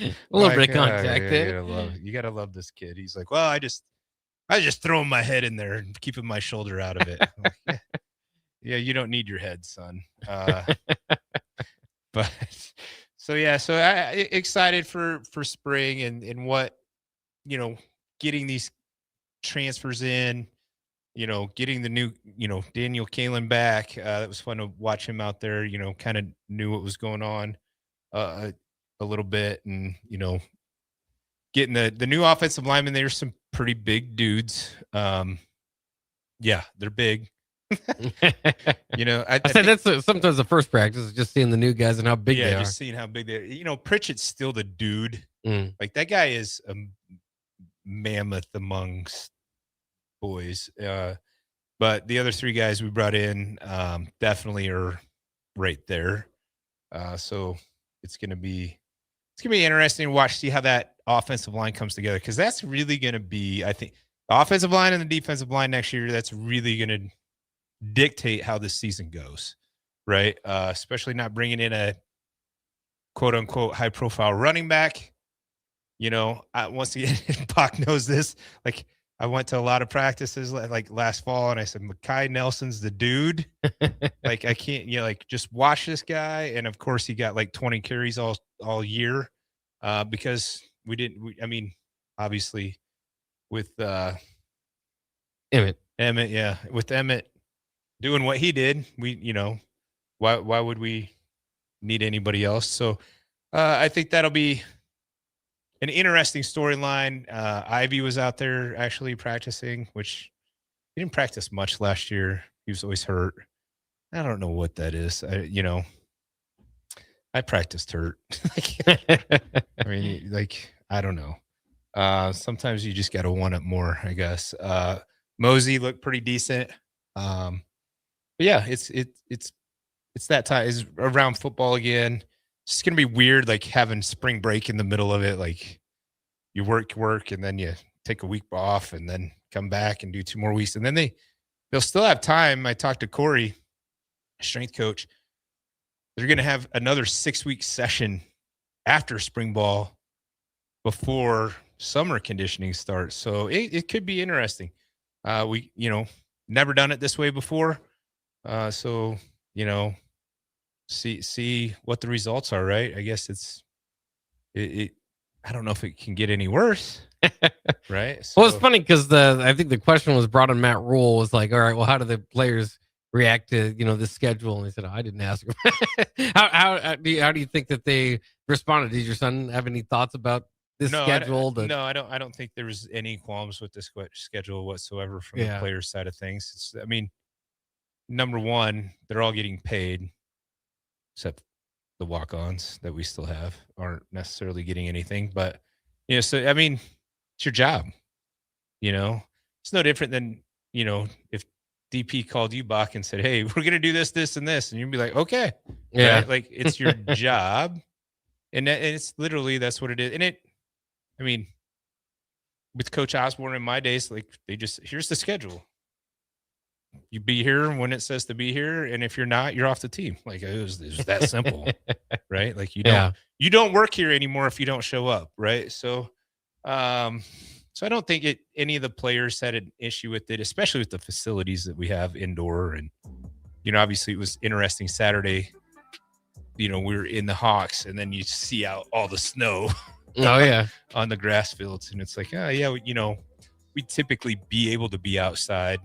A little bit of contact there. You gotta love this kid. He's like, well, I was just throwing my head in there and keeping my shoulder out of it. I'm like, yeah, you don't need your head, son. But so I excited for spring and what, you know, getting these transfers in, you know, getting the new, you know, Daniel Kalen back. That was fun to watch him out there, you know, kind of knew what was going on a little bit, and, you know, getting the new offensive linemen. There's some pretty big dudes. Yeah, they're big. You know, I said that's sometimes the first practice is just seeing the new guys and how big they are. Just seeing how big they are. You know, Pritchett's still the dude. Like, that guy is a mammoth amongst boys. But the other 3 guys we brought in definitely are right there. So it's gonna be interesting to see how that offensive line comes together, because that's really gonna be, I think, the offensive line and the defensive line next year. That's really gonna dictate how this season goes, right? Especially not bringing in a quote unquote high profile running back. You know, once again, Bock knows this. Like, I went to a lot of practices like last fall, and I said, Mekhi Nelson's the dude. Like, I can't, you know, like, just watch this guy. And of course, he got like 20 carries all year because I mean, obviously with Emmett, yeah. With Emmett doing what he did, why would we need anybody else? So I think that'll be an interesting storyline. Ivy was out there actually practicing, which he didn't practice much last year. He was always hurt. I don't know what that is. I practiced hurt. I mean, I don't know. Sometimes you just got to want it more, I guess. Mosey looked pretty decent. But yeah, it's that time. It's around football again. It's just gonna be weird, having spring break in the middle of it. Like you work, and then you take a week off, and then come back and do 2 more weeks, and then they'll still have time. I talked to Corey, strength coach. They're gonna have another 6-week session after spring ball before summer conditioning starts. So it could be interesting. We never done it this way before. So see what the results are, right? I guess I don't know if it can get any worse. Right. So, well, it's funny because I think the question was brought on Matt Rule was like, all right, well, how do the players react to this schedule? And he said, I didn't ask him. how do you think that they responded? Did your son have any thoughts about this schedule? No, I don't think there was any qualms with this schedule whatsoever from the players' side of things. Number one, they're all getting paid, except the walk-ons that we still have aren't necessarily getting anything. But so it's your job. It's no different than if DP called you, Bock, and said, "Hey, we're gonna do this, this, and this," and you'd be like, "Okay, yeah." Right? It's your job, and it's literally that's what it is. And with Coach Osborne in my days, here's the schedule. You be here when it says to be here, and if you're not, you're off the team. It was that simple, right? You don't work here anymore if you don't show up, right? So, so I don't think any of the players had an issue with it, especially with the facilities that we have indoor. And obviously it was interesting Saturday. We were in the Hawks, and then you see out all the snow. Oh yeah, on the grass fields, and it's like, oh yeah, we typically be able to be outside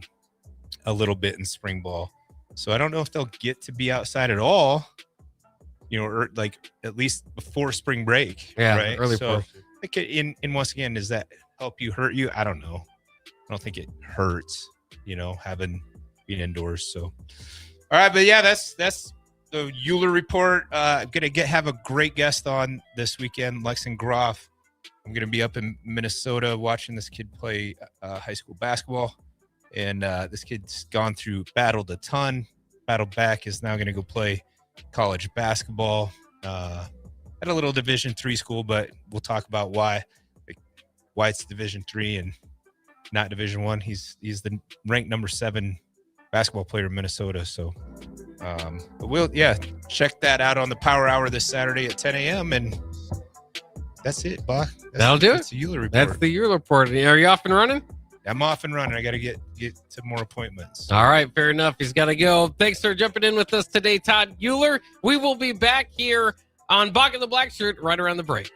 a little bit in spring ball. So I don't know if they'll get to be outside at all, or at least before spring break. Yeah, right. Early so and once again, does that help you, hurt you? I don't know. I don't think it hurts, being indoors. So, all right, but yeah, that's the Euler report. Gonna have a great guest on this weekend, Lexon Groff. I'm gonna be up in Minnesota watching this kid play high school basketball. And this kid's gone through, battled a ton, battled back, is now going to go play college basketball at a little Division III school, but we'll talk about why it's Division III and not Division I. He's the ranked number 7 basketball player in Minnesota. So but we'll check that out on the Power Hour this Saturday at 10 a.m. And that's it, Bock. That'll do it. That's the Euler report. That's the Euler report. Are you off and running? I'm off and running. I got to get to more appointments. All right, fair enough. He's got to go. Thanks for jumping in with us today, Todd Euler. We will be back here on Bock the Blackshirt right around the break.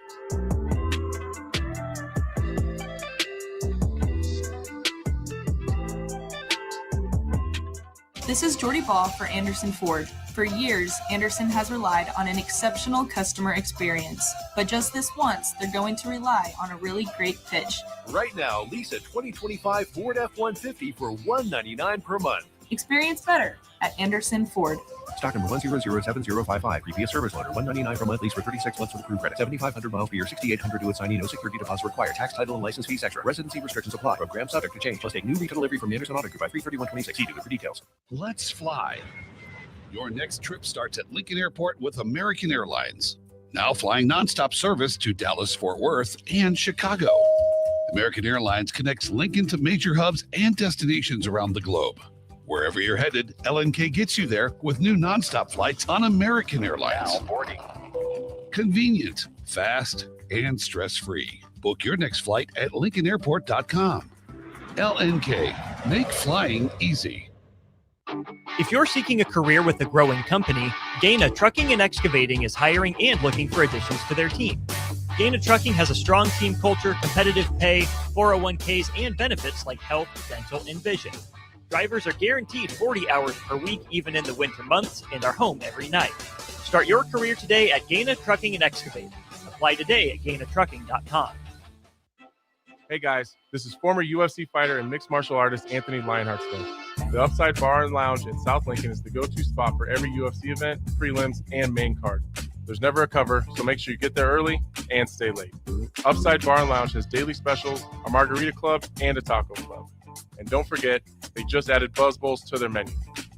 This is Jordy Ball for Anderson Ford. For years, Anderson has relied on an exceptional customer experience. But just this once, they're going to rely on a really great pitch. Right now, lease a 2025 Ford F-150 for $199 per month. Experience better at Anderson Ford. Stock number 1007055. Previous service loaner. $199 per month. Lease for 36 months with approved credit. 7,500 miles per year. 6,800 to assignee. No security deposit required. Tax, title, and license fees extra. Residency restrictions apply. Program subject to change. Plus take new retail delivery from the Anderson Auto Group by 3/31/26. See dealer for details. Let's fly. Your next trip starts at Lincoln Airport with American Airlines. Now flying nonstop service to Dallas, Fort Worth, and Chicago. American Airlines connects Lincoln to major hubs and destinations around the globe. Wherever you're headed, LNK gets you there with new nonstop flights on American Airlines. Now boarding. Convenient, fast, and stress-free. Book your next flight at LincolnAirport.com. LNK, make flying easy. If you're seeking a career with a growing company, Gaina Trucking and Excavating is hiring and looking for additions to their team. Gaina Trucking has a strong team culture, competitive pay, 401ks, and benefits like health, dental, and vision. Drivers are guaranteed 40 hours per week, even in the winter months, and are home every night. Start your career today at Gaina Trucking and Excavating. Apply today at GainaTrucking.com. Hey guys, this is former UFC fighter and mixed martial artist Anthony Lionheart Smith. The Upside Bar and Lounge in South Lincoln is the go-to spot for every UFC event, prelims, and main card. There's never a cover, so make sure you get there early and stay late. Upside Bar and Lounge has daily specials, a margarita club, and a taco club. And don't forget, they just added Buzz Bowls to their menu.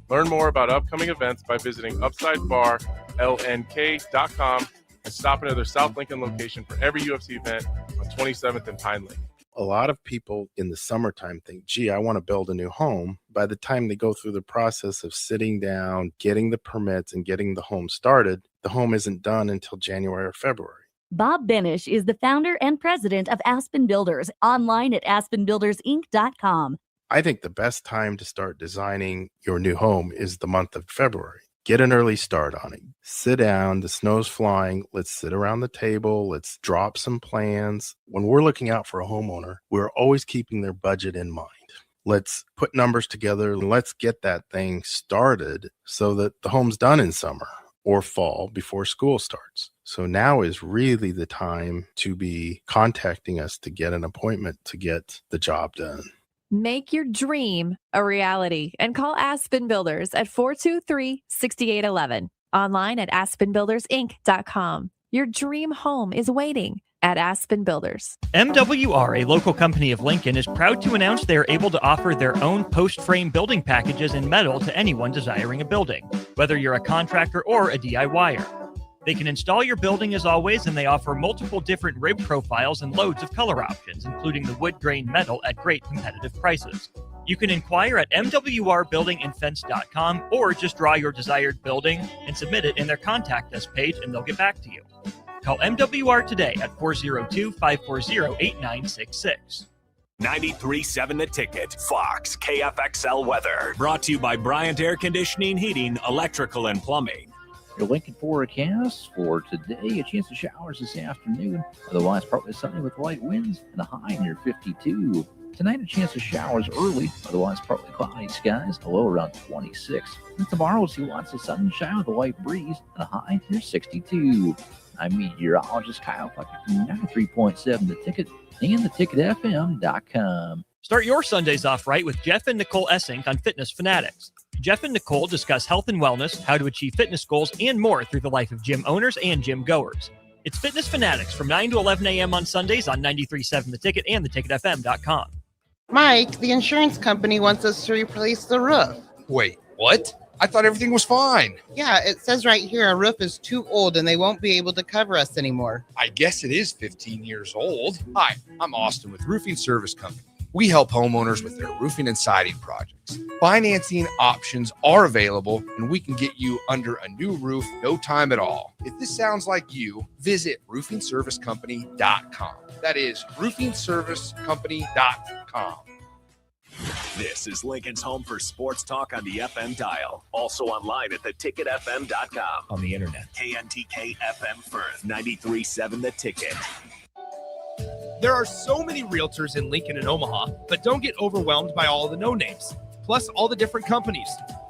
Learn more about upcoming events by visiting UpsideBarLNK.com and stop into their South Lincoln location for every UFC event on 27th and Pine Lake. A lot of people in the summertime think, gee, I want to build a new home. By the time they go through the process of sitting down, getting the permits, and getting the home started, the home isn't done until January or February. Bob Benish is the founder and president of Aspen Builders, online at aspenbuildersinc.com. I think the best time to start designing your new home is the month of February. Get an early start on it. Sit down, the snow's flying. Let's sit around the table. Let's drop some plans. When we're looking out for a homeowner, we're always keeping their budget in mind. Let's put numbers together and let's get that thing started so that the home's done in summer or fall before school starts. So now is really the time to be contacting us to get an appointment to get the job done. Make your dream a reality and call Aspen Builders at 423-6811. Online at aspenbuildersinc.com. Your dream home is waiting at Aspen Builders. MWR, a local company of Lincoln, is proud to announce they are able to offer their own post-frame building packages in metal to anyone desiring a building, whether you're a contractor or a DIYer. They can install your building as always, and they offer multiple different rib profiles and loads of color options, including the wood grain metal at great competitive prices. You can inquire at mwrbuildingandfence.com or just draw your desired building and submit it in their contact us page, and they'll get back to you. Call MWR today at 402-540-8966. 93.7 The Ticket, Fox, KFXL weather. Brought to you by Bryant Air Conditioning, Heating, Electrical, and Plumbing. Your Lincoln forecast for today, a chance of showers this afternoon. Otherwise, partly sunny with light winds and a high near 52. Tonight, a chance of showers early. Otherwise, partly cloudy skies, a low around 26. And tomorrow, we'll see lots of sunshine with a light breeze and a high near 62. I'm meteorologist Kyle Puckett from 93.7 The Ticket and theticketfm.com. Start your Sundays off right with Jeff and Nicole Essink on Fitness Fanatics. Jeff and Nicole discuss health and wellness, how to achieve fitness goals, and more through the life of gym owners and gym goers. It's Fitness Fanatics from 9 to 11 a.m. on Sundays on 93.7 The Ticket and theticketfm.com. Mike, the insurance company wants us to replace the roof. Wait, what? I thought everything was fine. Yeah, it says right here our roof is too old and they won't be able to cover us anymore. I guess it is 15 years old. Hi, I'm Austin with Roofing Service Company. We help homeowners with their roofing and siding projects. Financing options are available, and we can get you under a new roof, no time at all. If this sounds like you, visit roofingservicecompany.com. That is roofingservicecompany.com. This is Lincoln's home for sports talk on the FM dial. Also online at theticketfm.com. On the internet. KNTK FM Firth, 93.7 The Ticket. There are so many realtors in Lincoln and Omaha, but don't get overwhelmed by all the no-names, plus all the different companies.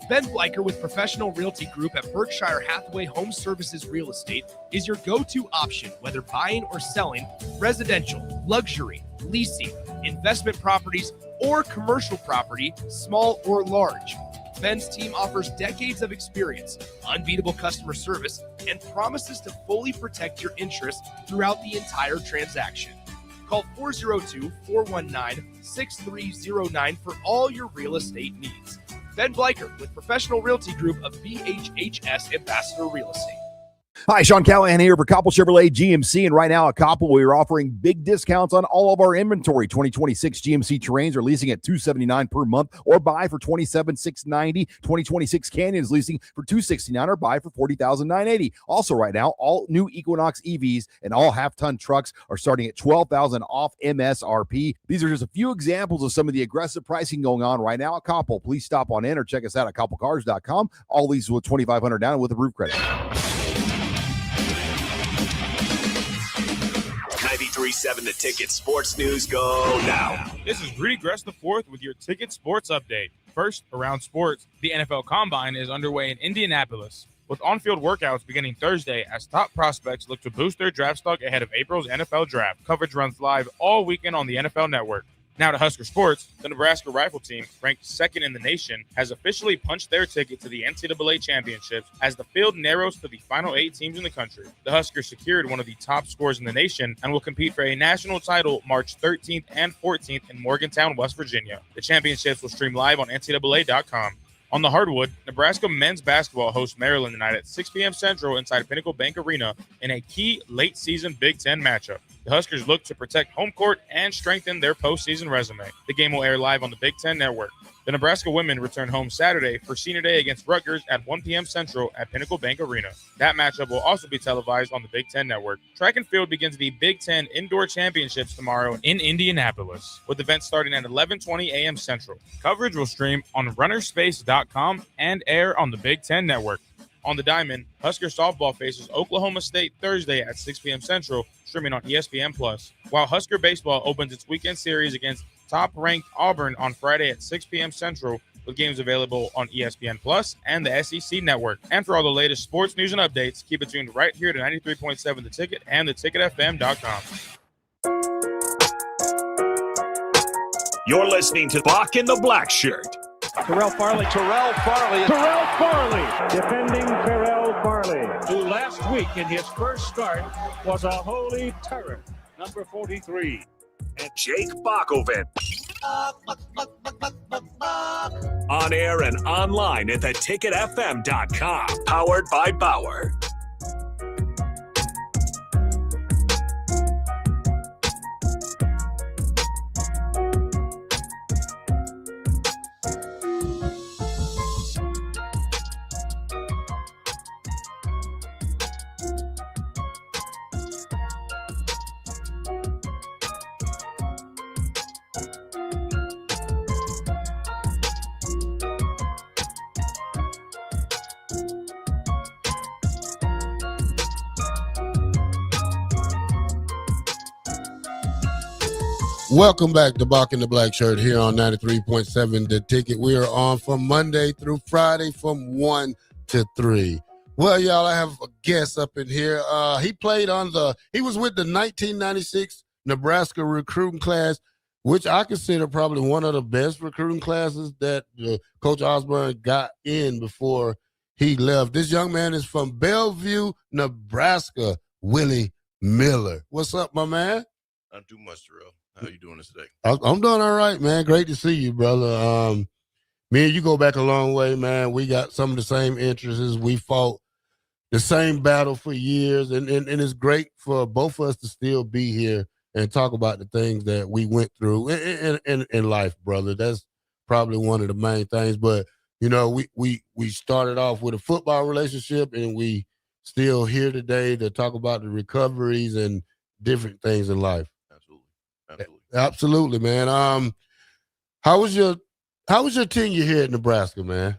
Ben Bleicher with Professional Realty Group at Berkshire Hathaway Home Services Real Estate is your go-to option, whether buying or selling residential, luxury, leasing, investment properties, or commercial property, small or large. Ben's team offers decades of experience, unbeatable customer service, and promises to fully protect your interests throughout the entire transaction. Call 402-419-6309 for all your real estate needs. Ben Bleicher with Professional Realty Group of BHHS Ambassador Real Estate. Hi, Sean Callahan here for Koppel Chevrolet GMC. And right now at Koppel, we are offering big discounts on all of our inventory. 2026 GMC Terrains are leasing at $279 per month or buy for $27,690. 2026 Canyons leasing for $269 or buy for $40,980. Also right now, all new Equinox EVs and all half-ton trucks are starting at $12,000 off MSRP. These are just a few examples of some of the aggressive pricing going on right now at Koppel. Please stop on in or check us out at koppelcars.com. All leases with $2,500 down with approved credit. 93.7 The Ticket Sports News go now. This is Rudy Gress IV with your Ticket Sports Update. first around sports, the NFL Combine is underway in Indianapolis, with on-field workouts beginning Thursday as top prospects look to boost their draft stock ahead of April's NFL Draft. Coverage runs live all weekend on the NFL Network. Now to Husker sports, the Nebraska rifle team, ranked second in the nation, has officially punched their ticket to the NCAA championships as the field narrows to the final 8 teams in the country. The Huskers secured one of the top scores in the nation and will compete for a national title March 13th and 14th in Morgantown, West Virginia. The championships will stream live on NCAA.com. On the hardwood, Nebraska men's basketball hosts Maryland tonight at 6 p.m. Central inside Pinnacle Bank Arena in a key late-season Big Ten matchup. The Huskers look to protect home court and strengthen their postseason resume. The game will air live on the Big Ten Network. The Nebraska women return home Saturday for Senior Day against Rutgers at 1 p.m. Central at Pinnacle Bank Arena. That matchup will also be televised on the Big Ten Network. Track and field begins the Big Ten Indoor Championships tomorrow in Indianapolis, with events starting at 11:20 a.m. Central. Coverage will stream on runnerspace.com and air on the Big Ten Network. On the diamond, Husker softball faces Oklahoma State Thursday at 6 p.m. Central, streaming on ESPN+. While Husker baseball opens its weekend series against top-ranked Auburn on Friday at 6 p.m. Central, with games available on ESPN+ and the SEC Network. And for all the latest sports news and updates, keep it tuned right here to 93.7 The Ticket and theticketfm.com. You're listening to Bock the Blackshirt. Terrell Farley, defending Terrell Farley, who last week in his first start was a holy terror, number 43. And Jake Bockoven. On air and online at theticketfm.com. Powered by Bauer. Welcome back to Bock the Blackshirt here on 93.7 The Ticket. We are on from Monday through Friday from 1 to 3. Well, y'all, I have a guest up in here. He was with the 1996 Nebraska recruiting class, which I consider probably one of the best recruiting classes that Coach Osborne got in before he left. This young man is from Bellevue, Nebraska, Willie Miller. What's up, my man? Not too much, Terrell. How you doing this today? I'm doing all right, man. Great to see you, brother. Me and you go back a long way, man. We got some of the same interests. We fought the same battle for years, and it's great for both of us to still be here and talk about the things that we went through in life, brother. That's probably one of the main things. But, you know, we started off with a football relationship, and we still here today to talk about the recoveries and different things in life. Absolutely, man. How was your tenure here at Nebraska, man?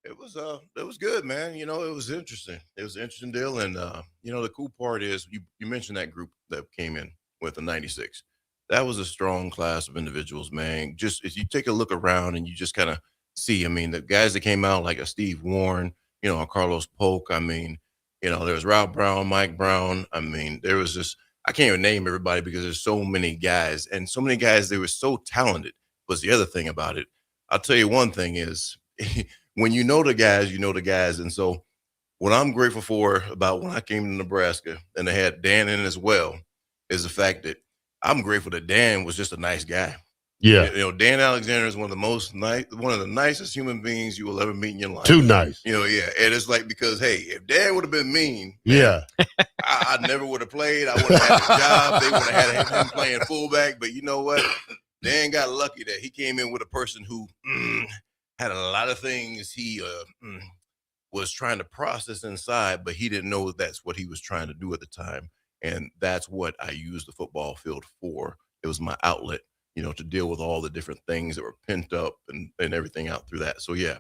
It was good, man. You know, it was interesting. It was an interesting deal. And you know, the cool part is you mentioned that group that came in with the 96. That was a strong class of individuals, man. Just if you take a look around and you just kind of see, I mean, the guys that came out like a Steve Warren, you know, a Carlos Polk, I mean, you know, there was Rob Brown, Mike Brown. I mean, there was just, I can't even name everybody because there's so many guys, and so many guys, they were so talented was the other thing about it. I'll tell you one thing is when you know the guys, you know the guys. And so what I'm grateful for about when I came to Nebraska and they had Dan in as well is the fact that I'm grateful that Dan was just a nice guy. Yeah. You know, Dan Alexander is one of the nicest human beings you will ever meet in your life. Too nice. You know, yeah. And it's like, because, hey, if Dan would have been mean, yeah, I never would have played. I would have had a job. They would have had him playing fullback. But you know what? Dan got lucky that he came in with a person who had a lot of things he was trying to process inside, but he didn't know that's what he was trying to do at the time. And that's what I used the football field for. It was my outlet, you know, to deal with all the different things that were pent up and everything out through that. So, yeah.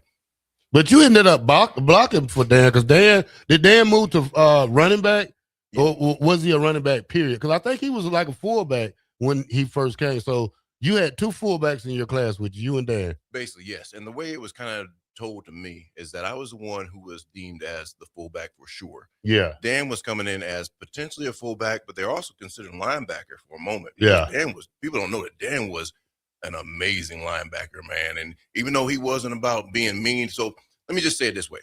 But you ended up blocking for Dan because did Dan move to running back? Yeah. Or was he a running back, period? Because I think he was like a fullback when he first came. So You had two fullbacks in your class with you and Dan. Basically, yes. And the way it was kind of told to me is that I was the one who was deemed as the fullback for sure. Yeah. Dan was coming in as potentially a fullback, but they're also considered linebacker for a moment. Yeah. People don't know that Dan was an amazing linebacker, man. And even though he wasn't about being mean, so let me just say it this way.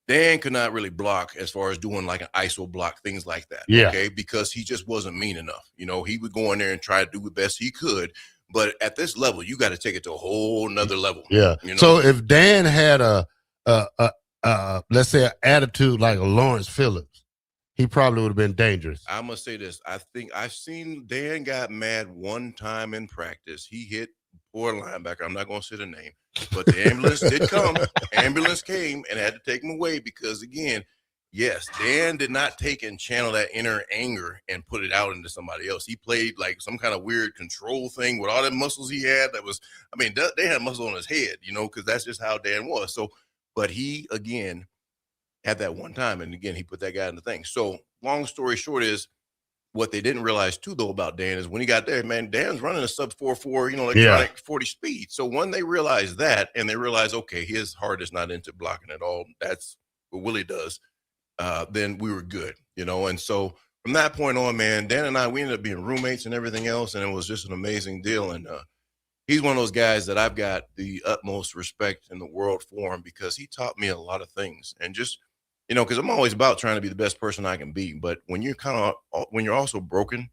Dan could not really block as far as doing like an ISO block, things like that. Yeah. Okay. Because he just wasn't mean enough. He would go in there and try to do the best he could. But at this level, you got to take it to a whole nother level. Yeah. So if Dan had a let's say an attitude like a Lawrence Phillips, he probably would have been dangerous. I must say this. I think I've seen Dan got mad one time in practice. He hit poor linebacker. I'm not going to say the name, but the ambulance did come. Ambulance came and had to take him away because, again, yes, Dan did not take and channel that inner anger and put it out into somebody else. He played like some kind of weird control thing with all the muscles he had. They had muscle on his head, because that's just how Dan was. So, but he, again, had that one time. And again, he put that guy in the thing. So long story short is what they didn't realize too, though, about Dan is when he got there, man, Dan's running a sub 4.4, electronic 40 speed. So when they realized that and they realized, okay, his heart is not into blocking at all. That's what Willie does. Then we were good, and so from that point on, man, Dan and I, we ended up being roommates and everything else. And it was just an amazing deal. And he's one of those guys that I've got the utmost respect in the world for him because he taught me a lot of things. And just, because I'm always about trying to be the best person I can be. But when you're also broken,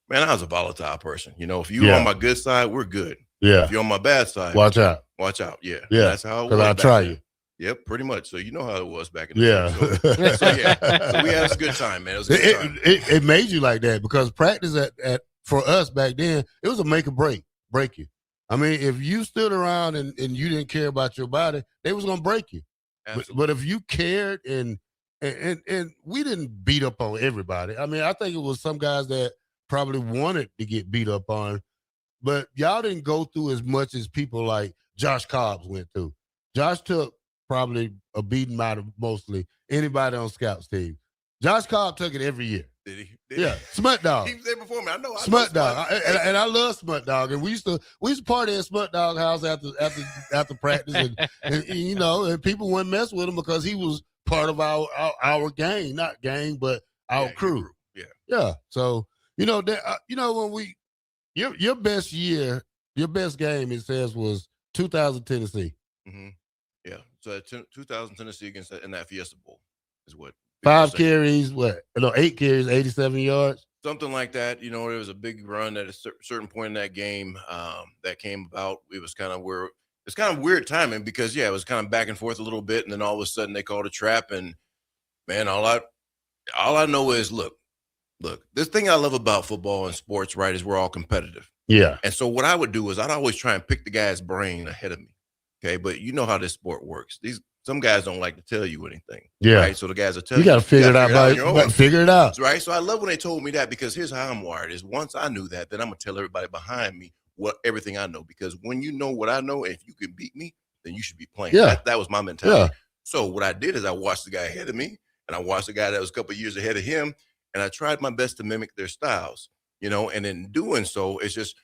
man, I was a volatile person. If you're on my good side, we're good. Yeah. If you're on my bad side, watch out. Watch out. Yeah. Yeah. That's how it was. Because I try you. Yep, pretty much. So you know how it was back in the day. So we had a good time, man. It was a good time. It made you like that because practice at for us back then, it was a make or break you. I mean, if you stood around and you didn't care about your body, they was gonna break you. But if you cared and we didn't beat up on everybody. I mean, I think it was some guys that probably wanted to get beat up on, but y'all didn't go through as much as people like Josh Cobbs went through. Josh took probably a beating out of mostly anybody on Scout's team. Josh Cobb took it every year. Did he? Yeah, Smut Dog. He was there before me. I know. Smut Dog, and I love Smut Dog. And we used to party at Smut Dog house after practice, and and people wouldn't mess with him because he was part of our gang, not gang, but our crew. Yeah. So when your best year, your best game, it says was 2000 Tennessee. Mm-hmm. Yeah. So 2000 Tennessee in that Fiesta Bowl is what. 5 carries, 8 carries, 87 yards. Something like that. There was a big run at a certain point in that game that came about. It was kind of weird timing because, it was kind of back and forth a little bit. And then all of a sudden they called a trap. And, man, all I know is, look, this thing I love about football and sports, right, is we're all competitive. Yeah. And so what I would do is I'd always try and pick the guy's brain ahead of me. Okay. But you know how this sport works. Some guys don't like to tell you anything. Yeah. Right. So the guys will tell you. You got to figure it out. Figure it out. Right. So I love when they told me that because here's how I'm wired is once I knew that, then I'm going to tell everybody behind me everything I know. Because when you know what I know, if you can beat me, then you should be playing. Yeah. That was my mentality. Yeah. So what I did is I watched the guy ahead of me and I watched the guy that was a couple of years ahead of him. And I tried my best to mimic their styles, and in doing so, it's just,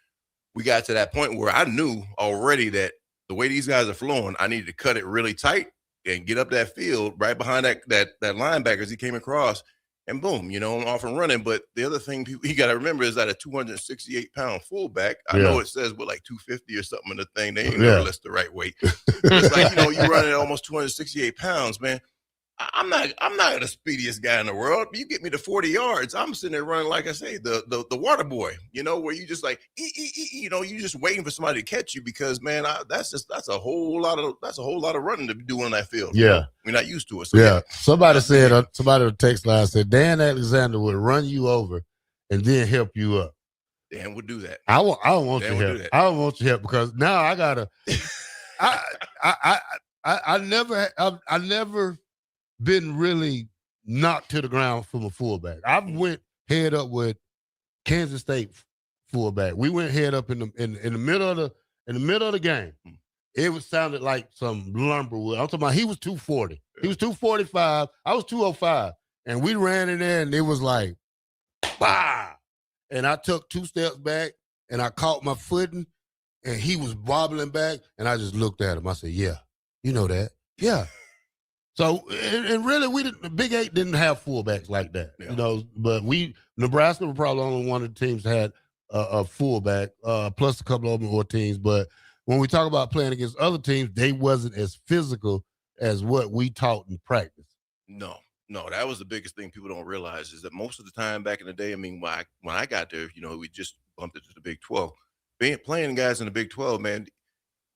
we got to that point where I knew already that the way these guys are flowing, I needed to cut it really tight and get up that field right behind that linebacker as he came across and boom, off and running. But the other thing you got to remember is that a 268-pound fullback, I know it says like 250 or something in the thing. They ain't never list the right weight. It's like, you running at almost 268 pounds, man. I'm not the speediest guy in the world. You get me to 40 yards, I'm sitting there running, like I say, the water boy, where you just like, you just waiting for somebody to catch you because, man, that's a whole lot of running to be doing on that field. Yeah. We're not used to it. So Somebody on the text line said, Dan Alexander would run you over and then help you up. Dan would do that. I don't want your help. I don't want your help because now I gotta, I never been really knocked to the ground from a fullback. I went head up with Kansas State fullback. We went head up in the middle of the game. It sounded like some lumber wood. I'm talking about he was 240. He was 245. I was 205. And we ran in there and it was like, bah! And I took 2 steps back and I caught my footing and he was wobbling back, and I just looked at him. I said, yeah, you know that. Yeah. So, and really, the Big 8 didn't have fullbacks like that, you know, but Nebraska was probably only one of the teams that had a fullback, plus a couple of more teams. But when we talk about playing against other teams, they wasn't as physical as what we taught in practice. No, that was the biggest thing people don't realize is that most of the time back in the day, I mean, when I got there, you know, we just bumped into the Big 12. Playing guys in the Big 12, man,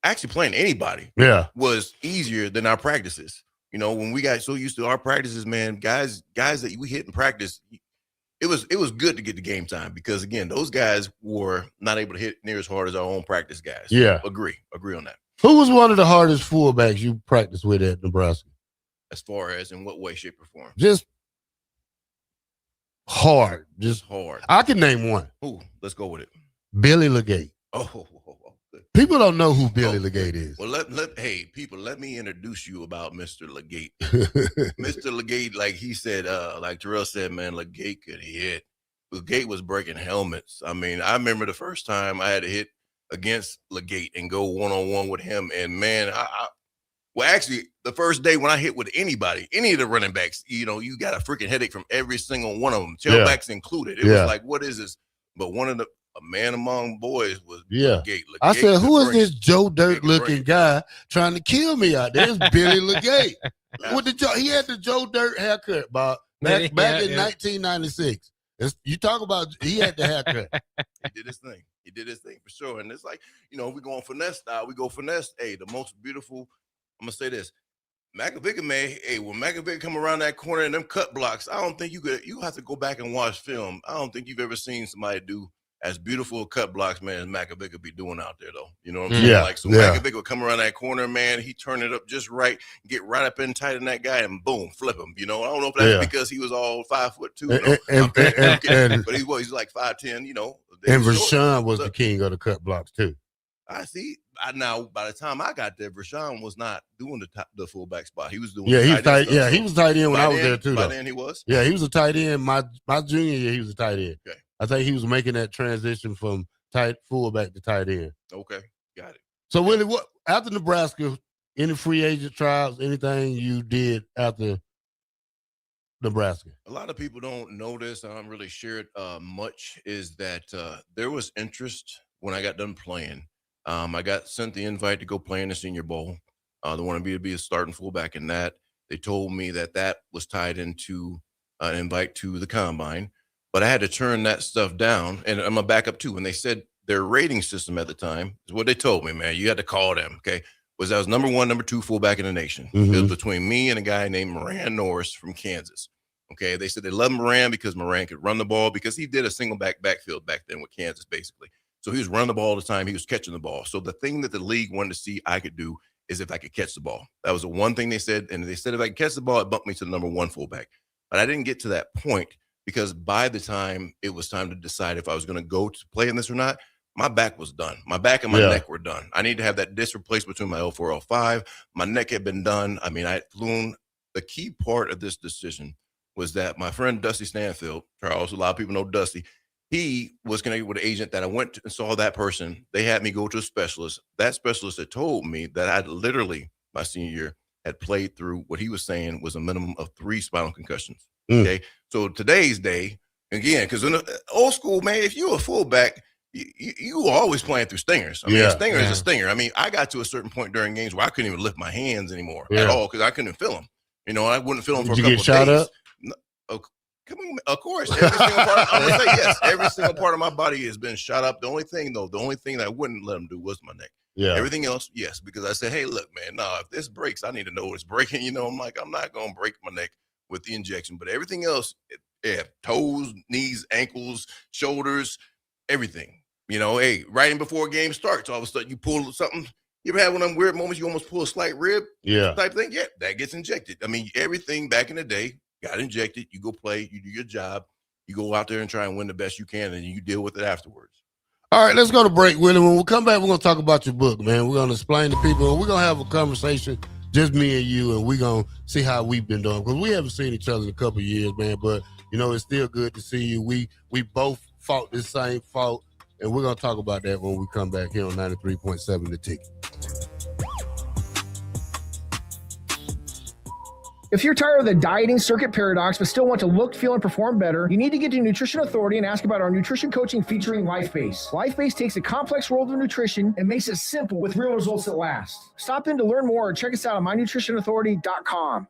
actually playing anybody was easier than our practices. You know, when we got so used to our practices, man, guys that we hit in practice, it was good to get to game time because, again, those guys were not able to hit near as hard as our own practice guys. Yeah. Agree on that. Who was one of the hardest fullbacks you practiced with at Nebraska? As far as in what way, shape, or form? Just hard. Just hard. I can name one. Ooh, let's go with it. Billy Legate. Oh, good. People don't know who Billy Legate is. Well, let me introduce you about Mr. Legate. Mr. Legate, like he said, like Terrell said, man, Legate could hit. Legate was breaking helmets. I mean, I remember the first time I had to hit against Legate and go one-on-one with him. And man, actually, the first day when I hit with anybody, any of the running backs, you know, you got a freaking headache from every single one of them, tailbacks included. It was like, what is this? But a man among boys was Legate. I said, who is this Joe Dirt looking guy trying to kill me out there? It's Billy Legate. He had the Joe Dirt haircut, Bob, back in 1996. You talk about he had the haircut. He did his thing for sure. And it's like, you know, we go on finesse style. We go finesse. Hey, the most beautiful. I'm gonna say this. Makovic, man, when Makovic come around that corner and them cut blocks, I don't think you have to go back and watch film. I don't think you've ever seen somebody do as beautiful cut blocks, man, as Makovic would be doing out there, though. You know what I'm saying? Yeah. Like, so Makovic would come around that corner, man, he turn it up just right, get right up in tight in that guy, and boom, flip him. You know, I don't know if that's because he was all 5'2", but he's like 5'10", you know. And Rashawn was the king of the cut blocks, too. I see. Now, by the time I got there, Rashawn was not doing the fullback spot. He was doing he was tight. Yeah, he was tight end when I was there too. By then he was. Yeah, he was a tight end. My junior year, he was a tight end. Okay. I think he was making that transition from tight fullback to tight end. Okay, got it. So Willie, what after Nebraska? Any free agent trials? Anything you did after Nebraska? A lot of people don't know this. I don't really share it much. Is that there was interest when I got done playing. I got sent the invite to go play in the Senior Bowl. They wanted me to be a starting fullback in that. They told me that was tied into an invite to the Combine, but I had to turn that stuff down, and I'm a backup too. And they said their rating system at the time is what they told me, man. You had to call them, okay? I was number 1, number 2 fullback in the nation. Mm-hmm. It was between me and a guy named Moran Norris from Kansas. Okay, they said they loved Moran because Moran could run the ball because he did a single backfield back then with Kansas, basically. So he was running the ball all the time. He was catching the ball. So the thing that the league wanted to see I could do is if I could catch the ball. That was the one thing they said. And they said if I could catch the ball, it bumped me to the number 1 fullback. But I didn't get to that point because by the time it was time to decide if I was going to go to play in this or not, my back was done. My back and my neck were done. I need to have that disc replaced between my L4, L5. My neck had been done. I mean, I had flown. The key part of this decision was that my friend Dusty Stanfield, Charles, a lot of people know Dusty, he was connected with an agent that I went to and saw that person. They had me go to a specialist. That specialist had told me that I literally, my senior year, had played through what he was saying was a minimum of 3 spinal concussions. Okay. So today's day, again, because in the old school, man, if you're a fullback, you were always playing through stingers. I mean, a stinger is a stinger. I mean, I got to a certain point during games where I couldn't even lift my hands anymore at all because I couldn't feel them. You know, I wouldn't feel them for a couple of days. Did you get shot up? No, come on, of course. Every single part, I'm gonna say yes. Every single part of my body has been shot up. The only thing that I wouldn't let them do was my neck. Yeah. Everything else, yes, because I said, hey, look, man, if this breaks, I need to know it's breaking. You know, I'm like, I'm not gonna break my neck with the injection, but everything else, toes, knees, ankles, shoulders, everything. You know, hey, right in before a game starts, all of a sudden you pull something. You ever had one of them weird moments you almost pull a slight rib? Yeah. Type thing? Yeah, that gets injected. I mean, everything back in the day got injected. You go play, you do your job, you go out there and try and win the best you can, and you deal with it afterwards. All right, let's go to break, Willie. When we come back, we're going to talk about your book, man. We're going to explain to people, and we're going to have a conversation, just me and you, and we're going to see how we've been doing, because we haven't seen each other in a couple of years, man, but, you know, it's still good to see you. We both fought this same fight And we're going to talk about that when we come back here on 93.7 The Ticket. If you're tired of the dieting circuit paradox but still want to look, feel, and perform better, you need to get to Nutrition Authority and ask about our nutrition coaching featuring LifeBase. LifeBase takes the complex world of nutrition and makes it simple with real results that last. Stop in to learn more or check us out on mynutritionauthority.com.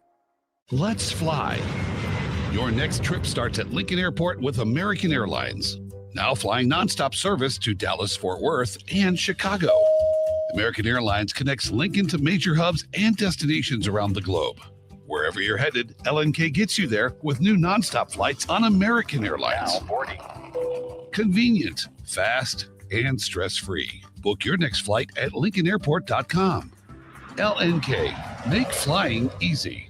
Let's fly. Your next trip starts at Lincoln Airport with American Airlines. Now flying nonstop service to Dallas, Fort Worth, and Chicago. American Airlines connects Lincoln to major hubs and destinations around the globe. Wherever you're headed, LNK gets you there with new nonstop flights on American Airlines. Convenient, fast, and stress-free. Book your next flight at LincolnAirport.com. LNK, make flying easy.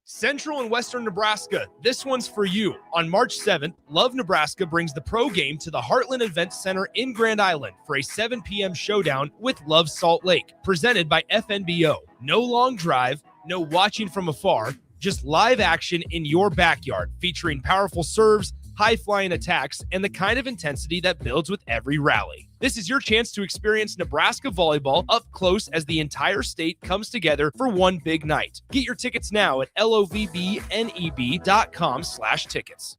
Central and Western Nebraska, this one's for you. On March 7th, Love Nebraska brings the pro game to the Heartland Event Center in Grand Island for a 7 p.m. showdown with Love Salt Lake, presented by FNBO. No long drive, no watching from afar, just live action in your backyard, featuring powerful serves, high-flying attacks, and the kind of intensity that builds with every rally. This is your chance to experience Nebraska volleyball up close as the entire state comes together for one big night. Get your tickets now at lovbneb.com/tickets.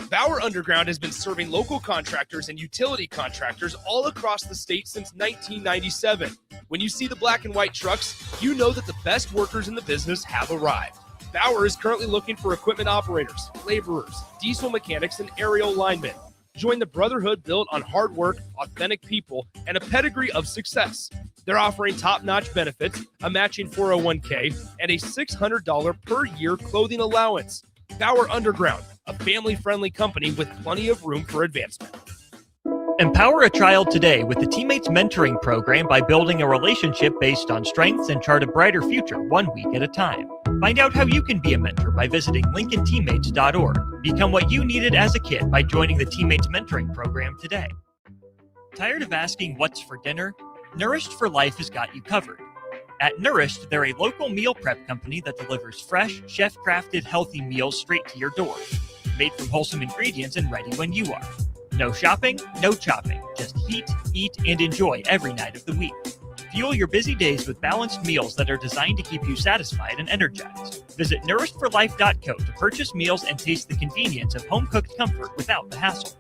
Bauer Underground has been serving local contractors and utility contractors all across the state since 1997. When you see the black and white trucks, you know that the best workers in the business have arrived. Bauer is currently looking for equipment operators, laborers, diesel mechanics, and aerial linemen. Join the brotherhood built on hard work, authentic people, and a pedigree of success. They're offering top-notch benefits, a matching 401k, and a $600 per year clothing allowance. Bauer Underground, a family-friendly company with plenty of room for advancement. Empower a child today with the Teammates Mentoring Program by building a relationship based on strengths and chart a brighter future 1 week at a time. Find out how you can be a mentor by visiting LincolnTeammates.org. Become what you needed as a kid by joining the Teammates Mentoring Program today. Tired of asking what's for dinner? Nourished for Life has got you covered. At Nourished, they're a local meal prep company that delivers fresh, chef-crafted, healthy meals straight to your door. Made from wholesome ingredients and ready when you are. No shopping, no chopping. Just heat, eat, and enjoy every night of the week. Fuel your busy days with balanced meals that are designed to keep you satisfied and energized. Visit nourishedforlife.co to purchase meals and taste the convenience of home-cooked comfort without the hassle.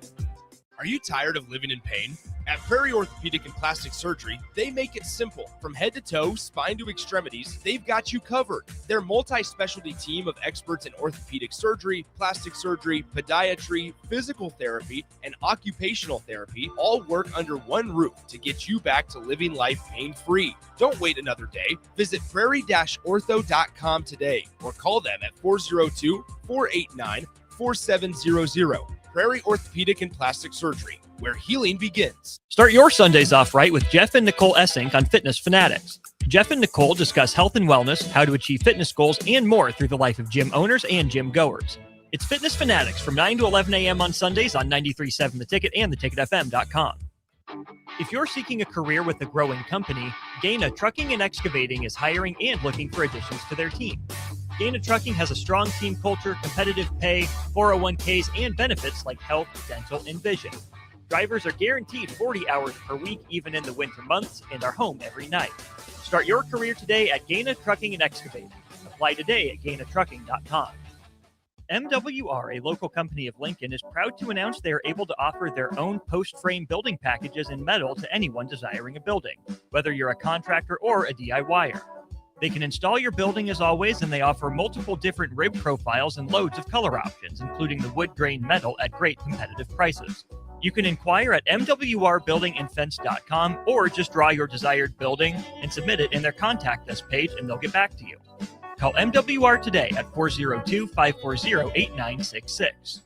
Are you tired of living in pain? At Prairie Orthopedic and Plastic Surgery, they make it simple. From head to toe, spine to extremities, they've got you covered. Their multi-specialty team of experts in orthopedic surgery, plastic surgery, podiatry, physical therapy, and occupational therapy all work under one roof to get you back to living life pain-free. Don't wait another day. Visit prairie-ortho.com today or call them at 402-489-4700. Prairie Orthopedic and Plastic Surgery, where healing begins. Start your Sundays off right with Jeff and Nicole Essink on Fitness Fanatics. Jeff and Nicole discuss health and wellness, how to achieve fitness goals, and more through the life of gym owners and gym goers. It's Fitness Fanatics from 9 to 11 a.m. on Sundays on 93.7 The Ticket and theticketfm.com. If you're seeking a career with a growing company, Gaina Trucking and Excavating is hiring and looking for additions to their team. Gaina Trucking has a strong team culture, competitive pay, 401ks, and benefits like health, dental, and vision. Drivers are guaranteed 40 hours per week, even in the winter months, and are home every night. Start your career today at Gaina Trucking and Excavating. Apply today at GainaTrucking.com. MWR, a local company of Lincoln, is proud to announce they are able to offer their own post-frame building packages in metal to anyone desiring a building, whether you're a contractor or a DIYer. They can install your building as always, and they offer multiple different rib profiles and loads of color options, including the wood grain metal at great competitive prices. You can inquire at mwrbuildingandfence.com or just draw your desired building and submit it in their Contact Us page, and they'll get back to you. Call MWR today at 402-540-8966.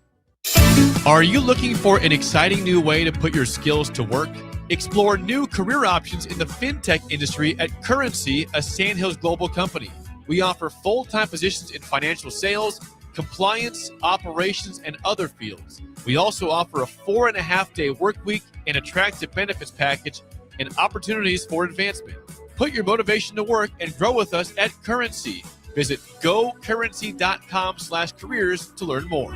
Are you looking for an exciting new way to put your skills to work? Explore new career options in the fintech industry at Currency, a Sandhills global company. We offer full-time positions in financial sales, compliance, operations, and other fields. We also offer a 4.5-day work week, an attractive benefits package, and opportunities for advancement. Put your motivation to work and grow with us at Currency. Visit gocurrency.com/careers to learn more.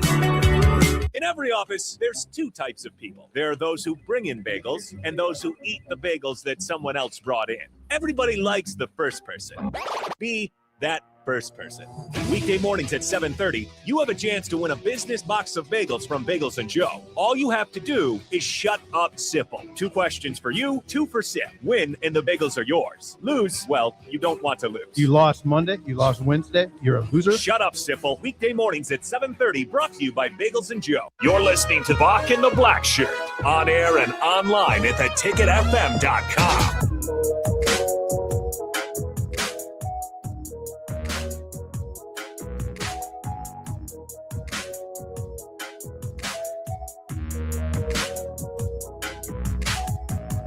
In every office, there's two types of people. There are those who bring in bagels and those who eat the bagels that someone else brought in. Everybody likes the first person. Be that first person. Weekday mornings at 7:30, you have a chance to win a business box of bagels from Bagels & Joe. All you have to do is shut up, Sipple. 2 questions for you, 2 for Sip. Win, and the bagels are yours. Lose, well, you don't want to lose. You lost Monday, you lost Wednesday, you're a loser. Shut up, Sipple. Weekday mornings at 7:30, brought to you by Bagels & Joe. You're listening to Bock and the Blackshirt, on air and online at theticketfm.com.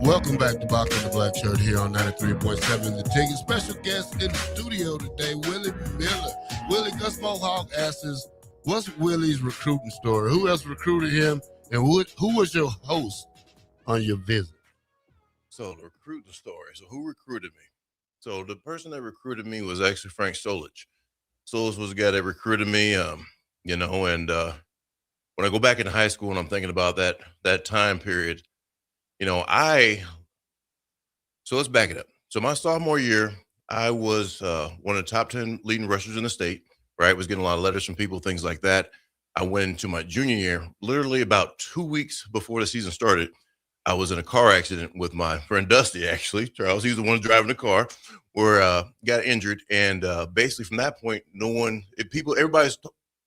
Welcome back to Bock and the Blackshirt here on 93.7 The Ticket. Special guest in the studio today, Willie Miller. Willie, Gus Mohawk asks us, what's Willie's recruiting story? Who else recruited him, and who was your host on your visit? So the recruiting story. So who recruited me? So the person that recruited me was actually Frank Solich. Solich was the guy that recruited me, and when I go back into high school and I'm thinking about that time period, so let's back it up. So my sophomore year, I was one of the top 10 leading rushers in the state, right? Was getting a lot of letters from people, things like that. I went into my junior year, literally about 2 weeks before the season started. I was in a car accident with my friend Dusty, actually. Charles, he was the one driving the car, where got injured. And basically from that point, everybody's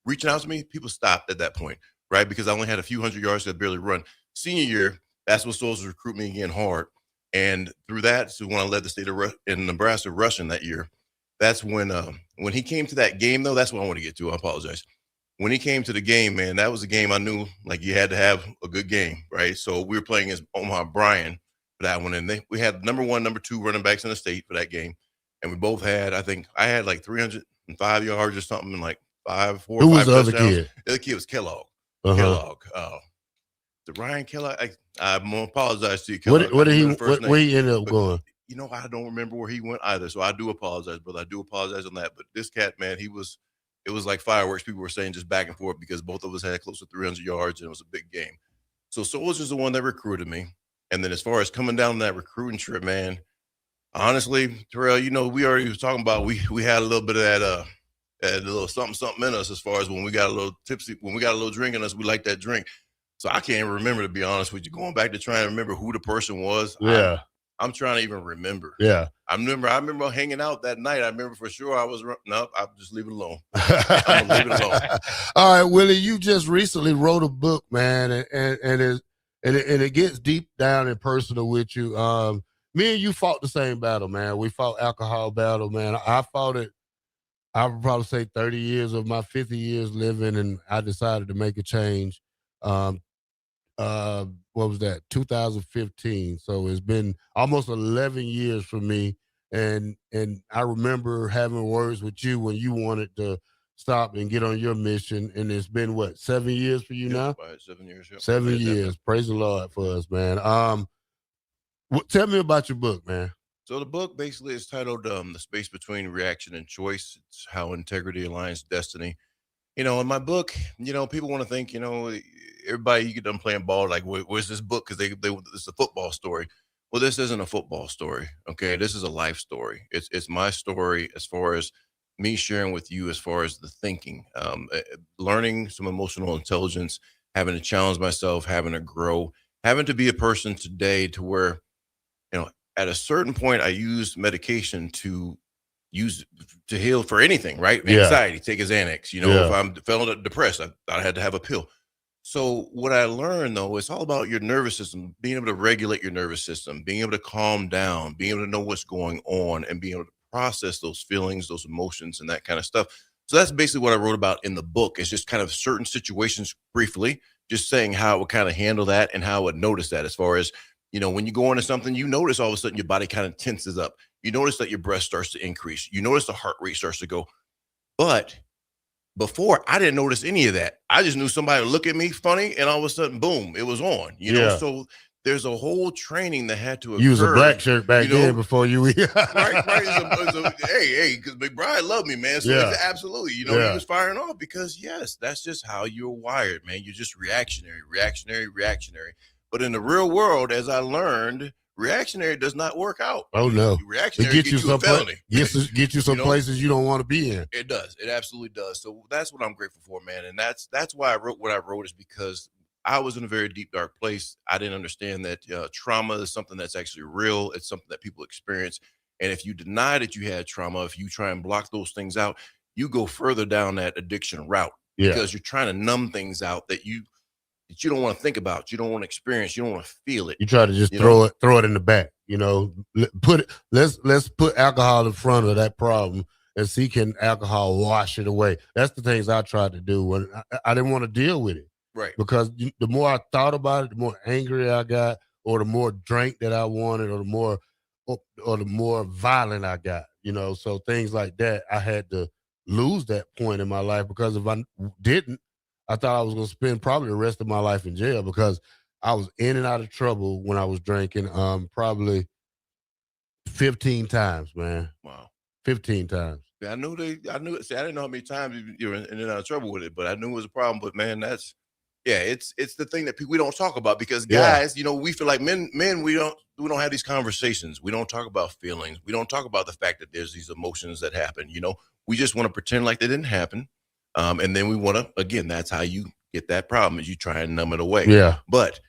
reaching out to me. People stopped at that point, right? Because I only had a few hundred yards that barely run. Senior year, that's what Souls recruit me again hard. And through that, so when I led the state in Nebraska rushing that year, that's when he came to that game, though, that's what I want to get to. I apologize. When he came to the game, man, that was a game I knew, like, you had to have a good game, right? So we were playing against Omaha Bryan for that one. And we had number 1, number 2 running backs in the state for that game. And we both had, I think, I had like 305 yards or something, and like 4 Who or 5 was the other touchdowns. kid? The other kid was Kellogg. Uh-huh. Kellogg. The Ryan Kellogg. I'm gonna apologize to you, Kellogg. Where he ended up going? I don't remember where he went either. So I do apologize, brother. I do apologize on that. But this cat, man, it was like fireworks. People were saying just back and forth because both of us had close to 300 yards and it was a big game. So Souls is the one that recruited me. And then as far as coming down that recruiting trip, man, honestly, Terrell, we already was talking about we had a little bit of that little something in us as far as when we got a little tipsy, when we got a little drink in us, we like that drink. So I can't even remember, to be honest with you. Going back to trying to remember who the person was. Yeah. I'm trying to even remember. Yeah. I remember hanging out that night. I remember for sure I was, no, I'll just leave it alone. I'm gonna leave it alone. All right, Willie, you just recently wrote a book, man, and it gets deep down and personal with you. Me and you fought the same battle, man. We fought alcohol battle, man. I fought it, I would probably say 30 years of my 50 years living, and I decided to make a change. What was that? 2015. So it's been almost 11 years for me. And I remember having words with you when you wanted to stop and get on your mission. And it's been 7 years for you now? About 7 years. Yep. 7 years. Praise the Lord for us, man. Tell me about your book, man. So the book basically is titled The Space Between Reaction and Choice. It's How Integrity Aligns Destiny. In my book, people want to think, everybody, you get done playing ball, like, where's this book? Because it's a football story. Well, this isn't a football story, okay? This is a life story. It's my story as far as me sharing with you as far as the thinking, learning some emotional intelligence, having to challenge myself, having to grow, having to be a person today to where, at a certain point, I used medication to heal for anything, right? Yeah. Anxiety, take a Xanax. If I'm feeling depressed, I thought I had to have a pill. So what I learned, though, it's all about your nervous system, being able to regulate your nervous system, being able to calm down, being able to know what's going on, and being able to process those feelings, those emotions, and that kind of stuff. So that's basically what I wrote about in the book. It's just kind of certain situations briefly, just saying how I would kind of handle that and how I would notice that as far as, when you go into something, you notice all of a sudden your body kind of tenses up. You notice that your breath starts to increase. You notice the heart rate starts to go. But before, I didn't notice any of that. I just knew somebody would look at me funny, and all of a sudden, boom, it was on. So there's a whole training that had to occur. You was a black shirt back then before you. right. Hey, because McBride loved me, man. So it's absolutely, he was firing off because yes, that's just how you're wired, man. You're just reactionary. But in the real world, as I learned, reactionary does not work out. Oh no, reactionary it gets you some felony. Get you some places you don't want to be in. It does. It absolutely does. So that's what I'm grateful for, man. And that's why I wrote what I wrote, is because I was in a very deep, dark place. I didn't understand that trauma is something that's actually real. It's something that people experience. And if you deny that you had trauma, if you try and block those things out, you go further down that addiction route because you're trying to numb things out that you don't want to think about, you don't want to experience, you don't want to feel it. You try to just throw it in the back, let's put alcohol in front of that problem and see, can alcohol wash it away? That's the things I tried to do when I didn't want to deal with it. Right. Because the more I thought about it, the more angry I got, or the more drink that I wanted, or the more violent I got, so things like that. I had to lose that point in my life, because if I didn't, I thought I was going to spend probably the rest of my life in jail, because I was in and out of trouble when I was drinking, probably 15 times, man. Wow. 15 times. See, I didn't know how many times you were in and out of trouble with it, but I knew it was a problem. But man, it's the thing that we don't talk about, because guys, we feel like men, we don't have these conversations. We don't talk about feelings. We don't talk about the fact that there's these emotions that happen. We just want to pretend like they didn't happen. And then we want to, again, that's how you get that problem, is you try and numb it away. Yeah. But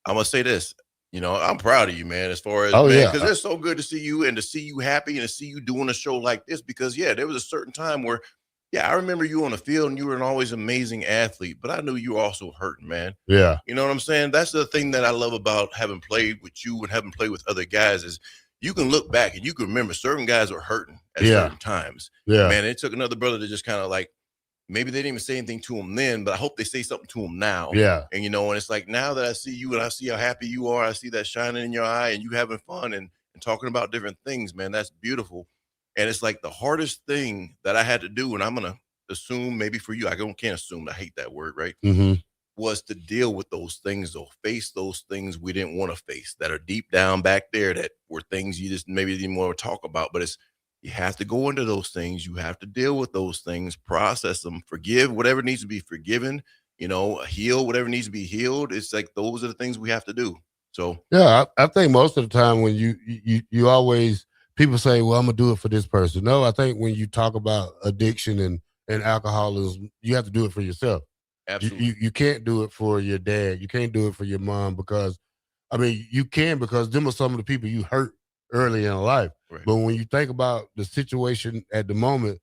I'm going to say this, I'm proud of you, man, as far as, because it's so good to see you and to see you happy and to see you doing a show like this, because there was a certain time where, I remember you on the field and you were an always amazing athlete, but I knew you were also hurting, man. Yeah. You know what I'm saying? That's the thing that I love about having played with you and having played with other guys, is you can look back and you can remember certain guys were hurting at certain times. Yeah. Man, it took another brother to just kind of like, maybe they didn't even say anything to him then, but I hope they say something to him now. Yeah. And, and it's like, now that I see you and I see how happy you are, I see that shining in your eye and you having fun and talking about different things, man, that's beautiful. And it's like the hardest thing that I had to do, and I'm going to assume maybe for you, I can't assume, I hate that word, right? Mm-hmm. Was to deal with those things, though, face those things we didn't want to face, that are deep down back there, that were things you just maybe didn't want to talk about, but you have to go into those things. You have to deal with those things, process them, forgive whatever needs to be forgiven, heal whatever needs to be healed. It's like, those are the things we have to do. So, I think most of the time when you always, people say, well, I'm going to do it for this person. No, I think when you talk about addiction and alcoholism, you have to do it for yourself. Absolutely. You can't do it for your dad. You can't do it for your mom, because, you can, because them are some of the people you hurt early in life. Right. But when you think about the situation at the moment,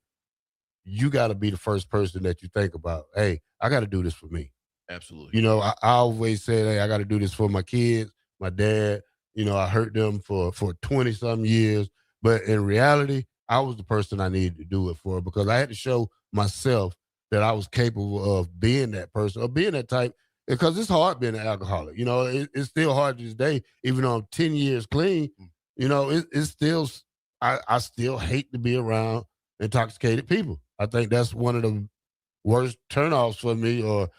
you got to be the first person that you think about. Hey, I got to do this for me. Absolutely. I always say, hey, I got to do this for my kids, my dad. I hurt them for 20 some years, but in reality, I was the person I needed to do it for, because I had to show myself that I was capable of being that person, or being that type, because it's hard being an alcoholic. It's still hard to this day, even though I'm 10 years clean. It's still, I still hate to be around intoxicated people. I think that's one of the worst turnoffs for me, or,